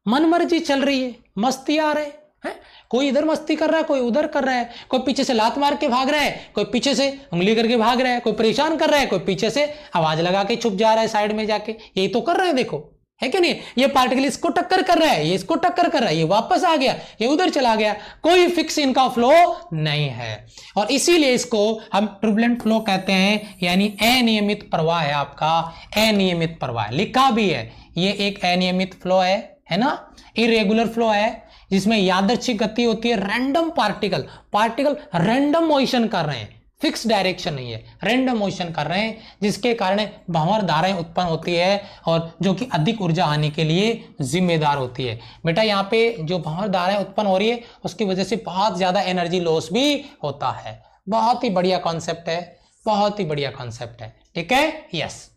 मनमर्जी चल रही है, मस्ती आ रहे हैं, कोई इधर मस्ती कर रहा है, कोई उधर कर रहा है, कोई पीछे से लात मार के भाग रहा है, कोई पीछे से उंगली करके भाग रहा है, कोई परेशान कर रहा है, कोई पीछे से आवाज लगा के छुप जा रहा है साइड में जाके, यही तो कर रहे हैं, देखो है कि नहीं। ये पार्टिकल इसको टक्कर कर रहा है, ये इसको टक्कर कर रहा है, ये वापस आ गया, ये उधर चला गया, कोई फिक्स इनका फ्लो नहीं है, और इसीलिए इसको हम टर्बुलेंट फ्लो कहते हैं, यानी अनियमित प्रवाह है आपका, अनियमित प्रवाह लिखा भी है, ये एक अनियमित फ्लो है ना, इरेगुलर फ्लो है, जिसमें यादृच्छिक गति होती है, रैंडम पार्टिकल रैंडम मोशन कर रहे हैं, फिक्स डायरेक्शन नहीं है, रैंडम मोशन कर रहे हैं, जिसके कारण भंवर धाराएं उत्पन्न होती है, और जो कि अधिक ऊर्जा आने के लिए जिम्मेदार होती है। बेटा यहाँ पे जो भंवर धाराएं उत्पन्न हो रही है उसकी वजह से बहुत ज्यादा एनर्जी लॉस भी होता है। बहुत ही बढ़िया कॉन्सेप्ट है, बहुत ही बढ़िया कॉन्सेप्ट है, ठीक है। यस,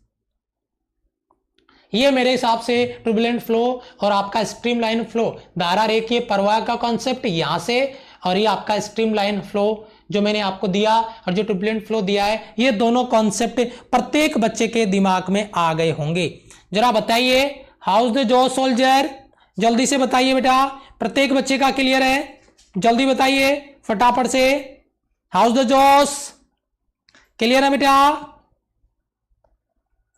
ये मेरे हिसाब से टर्बुलेंट फ्लो और आपका स्ट्रीमलाइन फ्लो, धारा रेखीय प्रवाह का कॉन्सेप्ट यहां से, और ये आपका स्ट्रीमलाइन फ्लो जो मैंने आपको दिया और जो टर्बुलेंट फ्लो दिया है, ये दोनों कॉन्सेप्ट प्रत्येक बच्चे के दिमाग में आ गए होंगे। जरा बताइए, हाउस द जॉस सोल्जर, जल्दी से बताइए बेटा, प्रत्येक बच्चे का क्लियर है, जल्दी बताइए फटाफट से। हाउस द जॉस क्लियर है बेटा?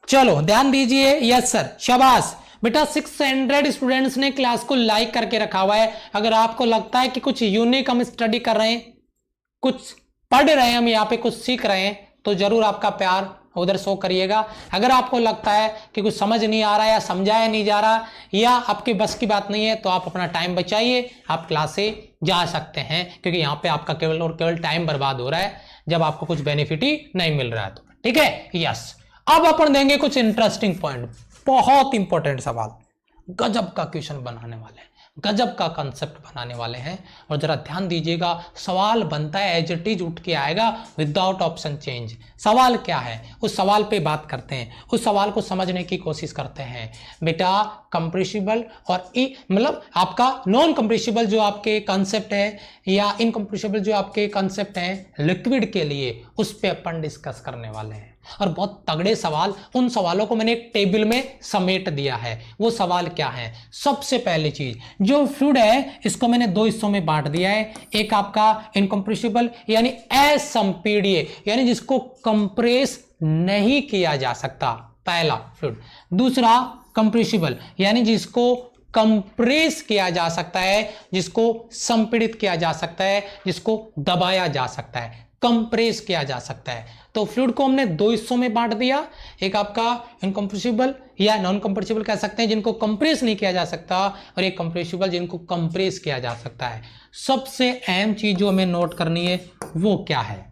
चलो ध्यान दीजिए, यस सर, शाबाश बेटा। 600 स्टूडेंट्स ने क्लास को लाइक करके रखा हुआ है। अगर आपको लगता है कि कुछ यूनिक हम स्टडी कर रहे हैं, कुछ पढ़ रहे हैं हम यहाँ पे, कुछ सीख रहे हैं, तो जरूर आपका प्यार उधर शो करिएगा। अगर आपको लगता है कि कुछ समझ नहीं आ रहा है या समझाया नहीं जा रहा या आपके बस की बात नहीं है, तो आप अपना टाइम बचाइए, आप क्लास से जा सकते हैं, क्योंकि यहाँ पे आपका केवल और केवल टाइम बर्बाद हो रहा है जब आपको कुछ बेनिफिट ही नहीं मिल रहा है, तो ठीक है। यस, अब अपन देंगे कुछ इंटरेस्टिंग पॉइंट, बहुत इंपॉर्टेंट सवाल, गजब का क्वेश्चन बनाने वाले हैं, गजब का कंसेप्ट बनाने वाले हैं, और जरा ध्यान दीजिएगा। सवाल बनता है एज इट इज उठ के आएगा, विदाउट ऑप्शन चेंज। सवाल क्या है, उस सवाल पे बात करते हैं, उस सवाल को समझने की कोशिश करते हैं। बेटा कंप्रेसिबल और मतलब आपका नॉन कंप्रेसिबल जो आपके कॉन्सेप्ट है, या इनकंप्रेसिबल जो आपके कॉन्सेप्ट हैं लिक्विड के लिए, उस पर अपन डिस्कस करने वाले हैं। और बहुत तगड़े सवाल, उन सवालों को मैंने एक टेबल में समेट दिया है। वो सवाल क्या है? सबसे पहली चीज, जो फ्लूइड है इसको मैंने दो हिस्सों में बांट दिया है। एक आपका इनकंप्रेसिबल यानी असंपीड्य, यानी जिसको कंप्रेस नहीं किया जा सकता, पहला फ्लूइड। दूसरा कंप्रेसिबल, यानी जिसको कंप्रेस किया जा सकता है, जिसको संपीड़ित किया जा सकता है, जिसको दबाया जा सकता है। कंप्रेस किया जा सकता है। तो फ्लूइड को हमने दो हिस्सों में बांट दिया, एक आपका इनकंप्रेसिबल या नॉन कंप्रेसिबल कह सकते हैं जिनको कंप्रेस नहीं किया जा सकता, और एक कंप्रेसिबल जिनको कंप्रेस किया जा सकता है। सबसे अहम चीज जो हमें नोट करनी है वो क्या है,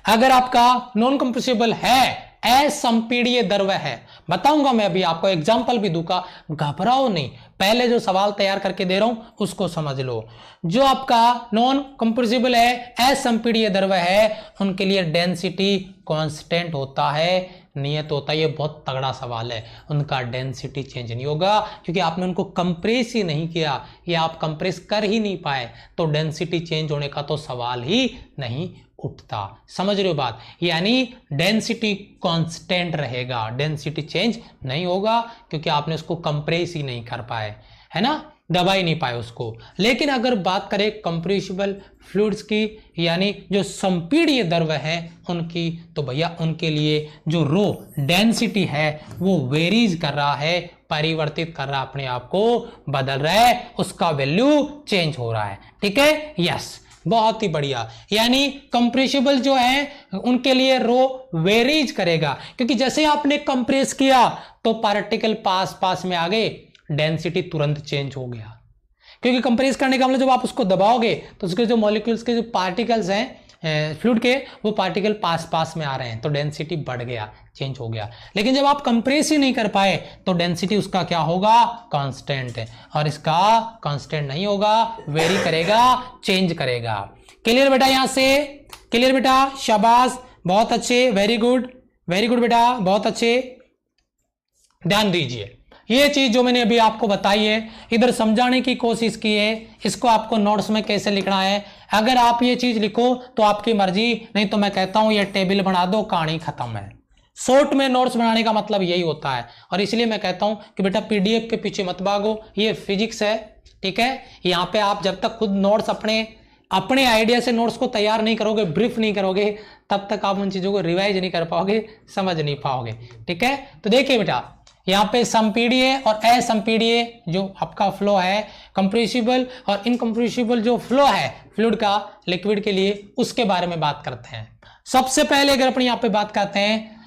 अगर आपका नॉन कंप्रेसिबल है, असंपीड्य द्रव है, बताऊंगा मैं अभी आपको एग्जांपल भी दूंगा, घबराओ नहीं, पहले जो सवाल तैयार करके दे रहा हूं उसको समझ लो। जो आपका नॉन कंप्रेसिबल है, असंपीड्य द्रव है, उनके लिए डेंसिटी कांस्टेंट होता है, नियत होता है। ये बहुत तगड़ा सवाल है, उनका डेंसिटी चेंज नहीं होगा क्योंकि आपने उनको कंप्रेस ही नहीं किया, या आप कंप्रेस कर ही नहीं पाए, तो डेंसिटी चेंज होने का तो सवाल ही नहीं उठता। समझ रहे हो बात, यानी डेंसिटी कांस्टेंट रहेगा, डेंसिटी चेंज नहीं होगा क्योंकि आपने उसको कंप्रेस ही नहीं कर पाए, है ना, दबा ही नहीं पाए उसको। लेकिन अगर बात करें कंप्रेसिबल फ्लूइड्स की, यानी जो संपीड्य द्रव है उनकी, तो भैया उनके लिए जो रो डेंसिटी है वो वेरीज कर रहा है, परिवर्तित कर रहा है, अपने आप को बदल रहा है, उसका वैल्यू चेंज हो रहा है। ठीक है, यस, बहुत ही बढ़िया। यानी कंप्रेसिबल जो है उनके लिए रो वेरीज करेगा, क्योंकि जैसे आपने कंप्रेस किया तो पार्टिकल पास पास में आ गए, डेंसिटी तुरंत चेंज हो गया। क्योंकि कंप्रेस करने का मतलब जब आप उसको दबाओगे तो उसके जो मॉलिक्यूल्स के जो पार्टिकल्स हैं फ्लूइड के, वो पार्टिकल पास पास में आ रहे हैं, तो डेंसिटी बढ़ गया, चेंज हो गया। लेकिन जब आप कंप्रेस ही नहीं कर पाए तो डेंसिटी उसका क्या होगा, कांस्टेंट है, और इसका कांस्टेंट नहीं होगा, वेरी करेगा, चेंज करेगा। क्लियर बेटा, यहां से क्लियर बेटा, शाबाश, बहुत अच्छे, वेरी गुड, वेरी गुड बेटा, बहुत अच्छे। ध्यान दीजिए, ये चीज जो मैंने अभी आपको बताई है, इधर समझाने की कोशिश की है, इसको आपको नोट्स में कैसे लिखना है। अगर आप ये चीज लिखो तो आपकी मर्जी, नहीं तो मैं कहता हूं ये टेबल बना दो, कहानी खत्म है। शॉर्ट में नोट्स बनाने का मतलब यही होता है, और इसलिए मैं कहता हूं कि बेटा पीडीएफ के पीछे मत भागो, ये फिजिक्स है। ठीक है, यहाँ पे आप जब तक खुद नोट्स अपने आइडिया से नोट्स को तैयार नहीं करोगे, ब्रीफ नहीं करोगे, तब तक आप उन चीजों को रिवाइज नहीं कर पाओगे, समझ नहीं पाओगे। ठीक है, तो देखिए बेटा, यहाँ पे संपीड्य और असंपीड्य जो आपका फ्लो है, कंप्रेसिबल और इनकंप्रेसिबल जो फ्लो है फ्लूइड का लिक्विड के लिए, उसके बारे में बात करते हैं। सबसे पहले अगर अपन यहाँ पे बात करते हैं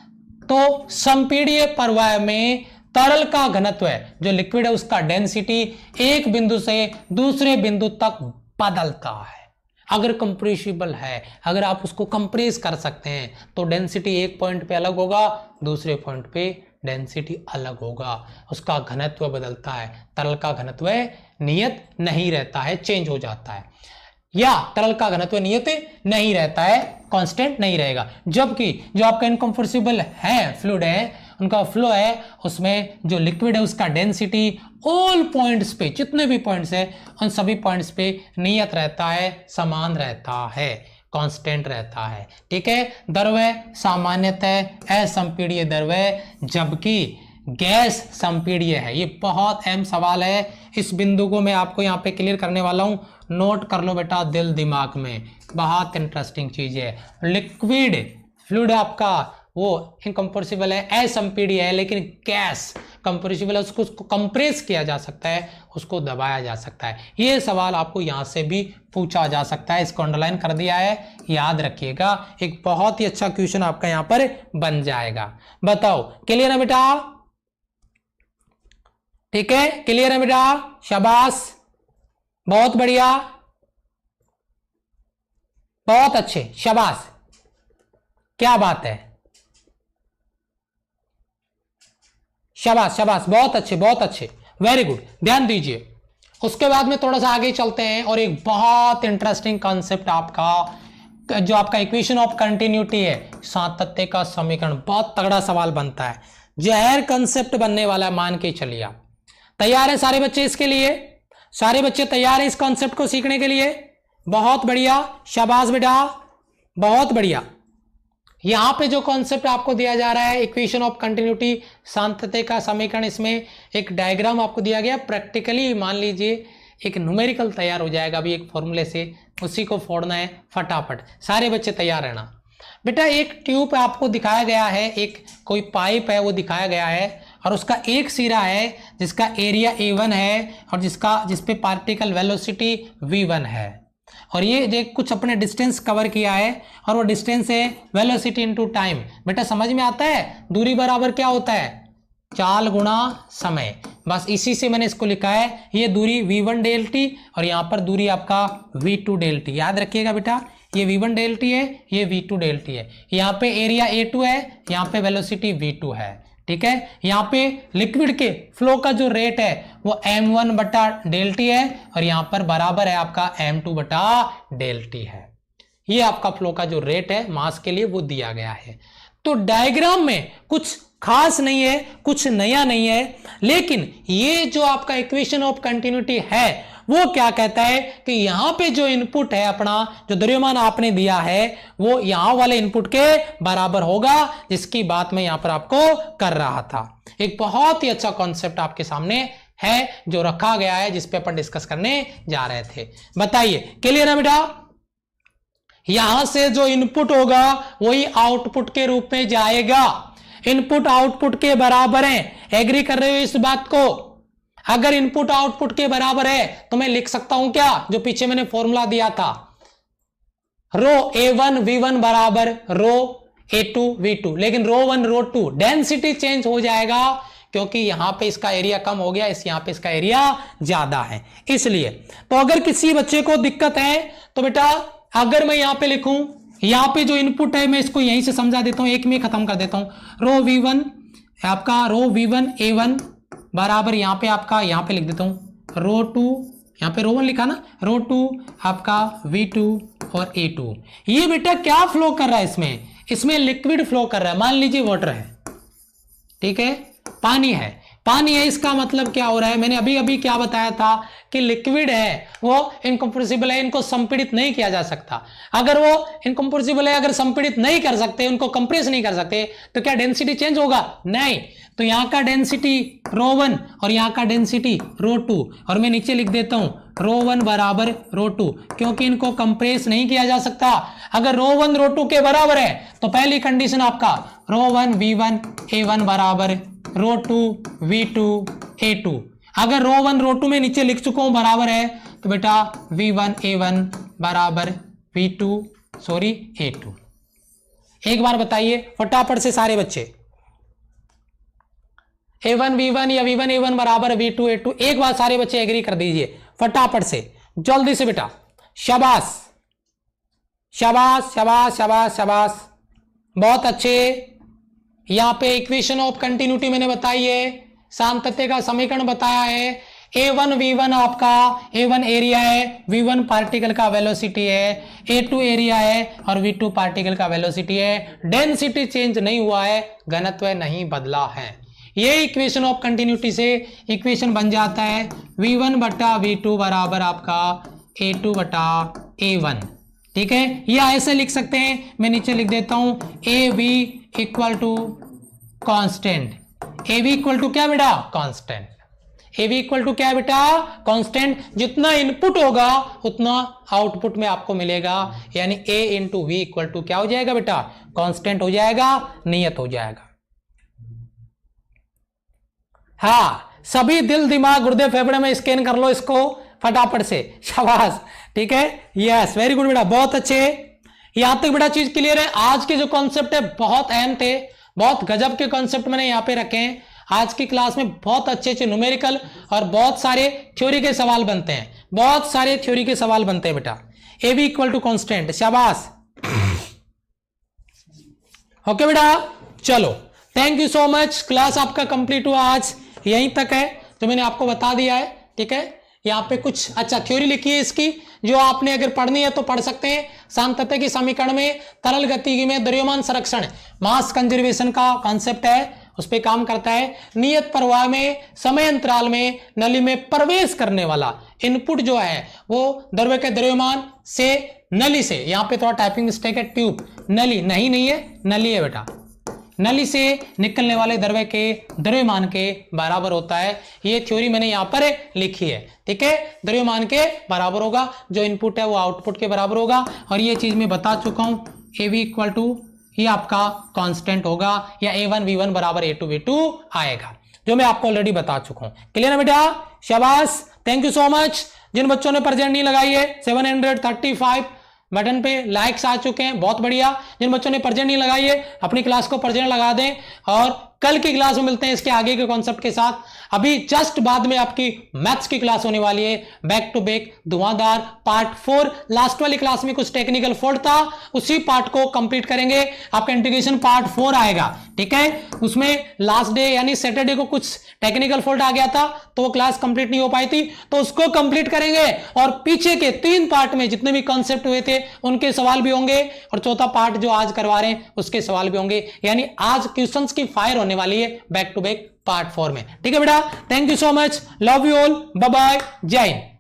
तो संपीड्य प्रवाह में तरल का घनत्व है, जो लिक्विड है उसका डेंसिटी एक बिंदु से दूसरे बिंदु तक बदलता है। अगर कंप्रेसिबल है, अगर आप उसको कंप्रेस कर सकते हैं तो डेंसिटी एक पॉइंट पे अलग होगा, दूसरे पॉइंट पे डेंसिटी अलग होगा, उसका घनत्व बदलता है। तरल का घनत्व नियत नहीं रहता है, चेंज हो जाता है, या तरल का घनत्व नियत नहीं रहता है, कांस्टेंट नहीं रहेगा। जबकि जो आपका इनकंप्रेसिबल है फ्लूइड है, उनका फ्लो है, उसमें जो लिक्विड है उसका डेंसिटी ऑल पॉइंट्स पे, जितने भी पॉइंट्स है उन सभी पॉइंट्स पे नियत रहता है, समान रहता है, कांस्टेंट रहता है। ठीक है, द्रव सामान्यतः असंपीड्य द्रव है, जबकि गैस संपीड्य है। ये बहुत अहम सवाल है, इस बिंदु को मैं आपको यहाँ पे क्लियर करने वाला हूँ, नोट कर लो बेटा दिल दिमाग में, बहुत इंटरेस्टिंग चीज है। लिक्विड फ्लूइड आपका वो इनकंप्रेसिबल है, असंपीड्य है, लेकिन गैस कंप्रेसिबल है, उसको कंप्रेस किया जा सकता है, उसको दबाया जा सकता है। ये सवाल आपको यहां से भी पूछा जा सकता है, इसको अंडरलाइन कर दिया है, याद रखिएगा, एक बहुत ही अच्छा क्वेश्चन आपका यहां पर बन जाएगा। बताओ, क्लियर है बेटा? ठीक है, क्लियर है बेटा? शाबाश, बहुत बढ़िया, बहुत अच्छे, शाबाश, क्या बात है, शाबाश शाबाश, बहुत अच्छे, बहुत अच्छे, वेरी गुड। ध्यान दीजिए, उसके बाद में थोड़ा सा आगे चलते हैं और एक बहुत इंटरेस्टिंग कॉन्सेप्ट आपका, जो आपका इक्वेशन ऑफ कंटिन्यूटी है, सातत्य का समीकरण, बहुत तगड़ा सवाल बनता है, जहर कंसेप्ट बनने वाला है, मान के चलिए। आप तैयार है सारे बच्चे इसके लिए? सारे बच्चे तैयार है इस कॉन्सेप्ट को सीखने के लिए? बहुत बढ़िया, शाबाश बेटा, बहुत बढ़िया। यहां पे जो कॉन्सेप्ट आपको दिया जा रहा है, इक्वेशन ऑफ कंटिन्यूटी, सातत्य का समीकरण, इसमें एक डायग्राम आपको दिया गया। प्रैक्टिकली मान लीजिए एक न्यूमेरिकल तैयार हो जाएगा अभी एक फॉर्मूले से, उसी को फोड़ना है फटाफट। सारे बच्चे तैयार रहना बेटा। एक ट्यूब आपको दिखाया गया है, एक कोई पाइप है वो दिखाया गया है, और उसका एक सिरा है जिसका एरिया A1 है और जिसपे पार्टिकल वेलोसिटी V1 है। और ये कुछ अपने डिस्टेंस कवर किया है और वो डिस्टेंस है वेलोसिटी इनटू टाइम। बेटा समझ में आता है, दूरी बराबर क्या होता है, चाल गुणा समय। बस इसी से मैंने इसको लिखा है, ये दूरी v1 डेल टी और यहां पर दूरी आपका v2 डेल टी। याद रखिएगा बेटा, ये v1 डेल टी है, ये v2 डेल टी है। यहाँ पे एरिया a2 है, यहाँ पे वेलोसिटी v2 है। ठीक है, यहाँ पे लिक्विड के फ्लो का जो रेट है वो m1 बटा डेल टी है और यहाँ पर बराबर है आपका m2 बटा डेल टी है। ये आपका फ्लो का जो रेट है मास के लिए वो दिया गया है। तो डायग्राम में कुछ खास नहीं है, कुछ नया नहीं है, लेकिन ये जो आपका इक्वेशन ऑफ कंटिन्यूटी है वो क्या कहता है कि यहां पे जो इनपुट है अपना, जो द्रव्यमान आपने दिया है वो यहां वाले इनपुट के बराबर होगा, जिसकी बात मैं यहां पर आपको कर रहा था। एक बहुत ही अच्छा कॉन्सेप्ट आपके सामने है जो रखा गया है, जिस पे अपन डिस्कस करने जा रहे थे। बताइए, क्लियर है बेटा? यहां से जो इनपुट होगा वही आउटपुट के रूप में जाएगा। इनपुट आउटपुट के बराबर है, एग्री कर रहे हो इस बात को? अगर इनपुट आउटपुट के बराबर है तो मैं लिख सकता हूं क्या, जो पीछे मैंने फॉर्मूला दिया था, रो a1 v1 बराबर रो a2 v2। लेकिन रो 1 रो 2 डेंसिटी चेंज हो जाएगा, क्योंकि यहां पे इसका एरिया कम हो गया, यहां पे इसका एरिया ज्यादा है, इसलिए। तो अगर किसी बच्चे को दिक्कत है तो बेटा अगर मैं यहां पे लिखूं, यहां पे जो इनपुट है मैं इसको यहीं से समझा देता हूं, एक में खत्म कर देता हूं। रो v1 आपका रो v1 a1 बराबर यहां पे आपका, यहां पे लिख देता हूं रो 2, यहां पे रो 1 लिखा ना, रो 2 आपका v2 और a2। ये बेटा क्या फ्लो कर रहा है, इसमें लिक्विड फ्लो कर रहा है। मान लीजिए वाटर है, ठीक है, पानी है, पानी है, इसका मतलब क्या हो रहा है, मैंने अभी अभी क्या बताया था कि लिक्विड है वो इनकम्प्रेसिबल है, इनको संपीड़ित नहीं किया जा सकता। अगर वो इनकम्प्रेसिबल है, अगर संपीड़ित नहीं कर सकते, उनको कंप्रेस नहीं कर सकते, तो क्या डेंसिटी चेंज होगा? नहीं। तो यहां का डेंसिटी रो 1 और यहां का डेंसिटी रो 2, और मैं नीचे लिख देता हूं रो 1 बराबर रो 2, क्योंकि इनको कंप्रेस नहीं किया जा सकता। अगर रो 1 रो 2 के बराबर है तो पहली कंडीशन आपका रो 1 v1 a1 बराबर रो 2 v2 a2। अगर रो 1 रो 2 में नीचे लिख चुका हूं बराबर है, तो बेटा v1 a1 बराबर v2 a2। एक बार बताइए फटाफट से सारे बच्चे, a1 v1 या v1 a1 बराबर v2 a2। एक बार सारे बच्चे एग्री कर दीजिए फटाफट से, जल्दी से बेटा। शाबाश शाबाश शाबाश शाबाश शाबाश, बहुत अच्छे। यहां पे इक्वेशन ऑफ कंटिन्यूटी मैंने बताई है, सांतत्य का समीकरण बताया है। a1 v1 आपका, a1 एरिया है, v1 पार्टिकल का वेलोसिटी है, a2 एरिया है और v2 पार्टिकल का वेलोसिटी है। डेंसिटी चेंज नहीं हुआ है, घनत्व नहीं बदला है। ये इक्वेशन ऑफ कंटिन्यूटी से इक्वेशन बन जाता है v1 बटा v2 बराबर आपका a2 बटा a1। ठीक है, या ऐसे लिख सकते हैं, मैं नीचे लिख देता हूं av equal to constant. av equal to क्या बेटा? कॉन्स्टेंट। av इक्वल टू क्या है बेटा? कॉन्स्टेंट। जितना इनपुट होगा उतना आउटपुट में आपको मिलेगा, यानी a into V equal to क्या हो जाएगा बेटा? कॉन्स्टेंट हो जाएगा, नियत हो जाएगा। हाँ, सभी दिल दिमाग गुर्दे फेफड़े में स्कैन कर लो इसको फटाफट से, शाबाश। ठीक है, यस, वेरी गुड बेटा, बहुत अच्छे। यहां तक बेटा चीज क्लियर है। आज के जो कॉन्सेप्ट है बहुत अहम थे, बहुत गजब के कॉन्सेप्ट मैंने यहां पे रखे हैं। आज की क्लास में बहुत अच्छे अच्छे न्यूमेरिकल और बहुत सारे थ्योरी के सवाल बनते हैं, बहुत सारे थ्योरी के सवाल बनते हैं बेटा। A B equal to constant, शाबाश। ओके बेटा, चलो, thank you so much. Class आपका कंप्लीट हुआ, आज यहीं तक है जो मैंने आपको बता दिया है। ठीक है, यहाँ पे कुछ अच्छा थ्योरी लिखी है इसकी, जो आपने अगर पढ़नी है तो पढ़ सकते हैं। सांतत्य की समीकरण में तरल गतिकी में द्रव्यमान संरक्षण, मास कंजर्वेशन का कॉन्सेप्ट है, उस पर काम करता है। नियत प्रवाह में समय अंतराल में नली में प्रवेश करने वाला इनपुट जो है वो द्रव्य के द्रव्यमान से नली से, यहाँ पे थोड़ा टाइपिंग मिस्टेक है, ट्यूब नली नहीं है, नली है बेटा, नली से निकलने वाले द्रव्य के द्रव्यमान के बराबर होता है। ये थ्योरी मैंने यहां पर लिखी है। ठीक है, द्रव्यमान के बराबर होगा, जो इनपुट है वो आउटपुट के बराबर होगा। और ये चीज मैं बता चुका हूं, ए वी इक्वल टू ये आपका कांस्टेंट होगा, या a1 v1 बराबर a2 v2 आएगा, जो मैं आपको ऑलरेडी बता चुका हूं। क्लियर है बेटा? शाबाश। Thank you so much. जिन बच्चों ने प्रेजेंट नहीं लगाई है 735 बटन पे लाइक्स आ चुके हैं, बहुत बढ़िया। जिन बच्चों ने प्रेजेंट नहीं लगाई है अपनी क्लास को प्रेजेंट लगा दें और कल की क्लास में मिलते हैं इसके आगे के कॉन्सेप्ट के साथ। अभी जस्ट बाद में आपकी मैथ्स की क्लास होने वाली है, back to back Dhuandhar part 4। Last वाली क्लास में कुछ टेक्निकल फॉल्ट था, उसी पार्ट को कंप्लीट करेंगे। आपका इंटीग्रेशन पार्ट 4 आएगा, ठीक है। उसमें लास्ट डे यानी सैटरडे को कुछ टेक्निकल फॉल्ट आ गया था तो वो क्लास कंप्लीट नहीं हो पाई थी, तो उसको कंप्लीट करेंगे और पीछे के 3 पार्ट में जितने भी कॉन्सेप्ट हुए थे उनके सवाल भी होंगे और चौथा पार्ट जो आज करवा रहे हैं उसके सवाल भी होंगे। यानी आज क्वेश्चंस की फायर होने वाली है बैक टू बैक पार्ट 4 में, ठीक है बेटा। Thank you so much, love you all, bye bye, जय हिंद।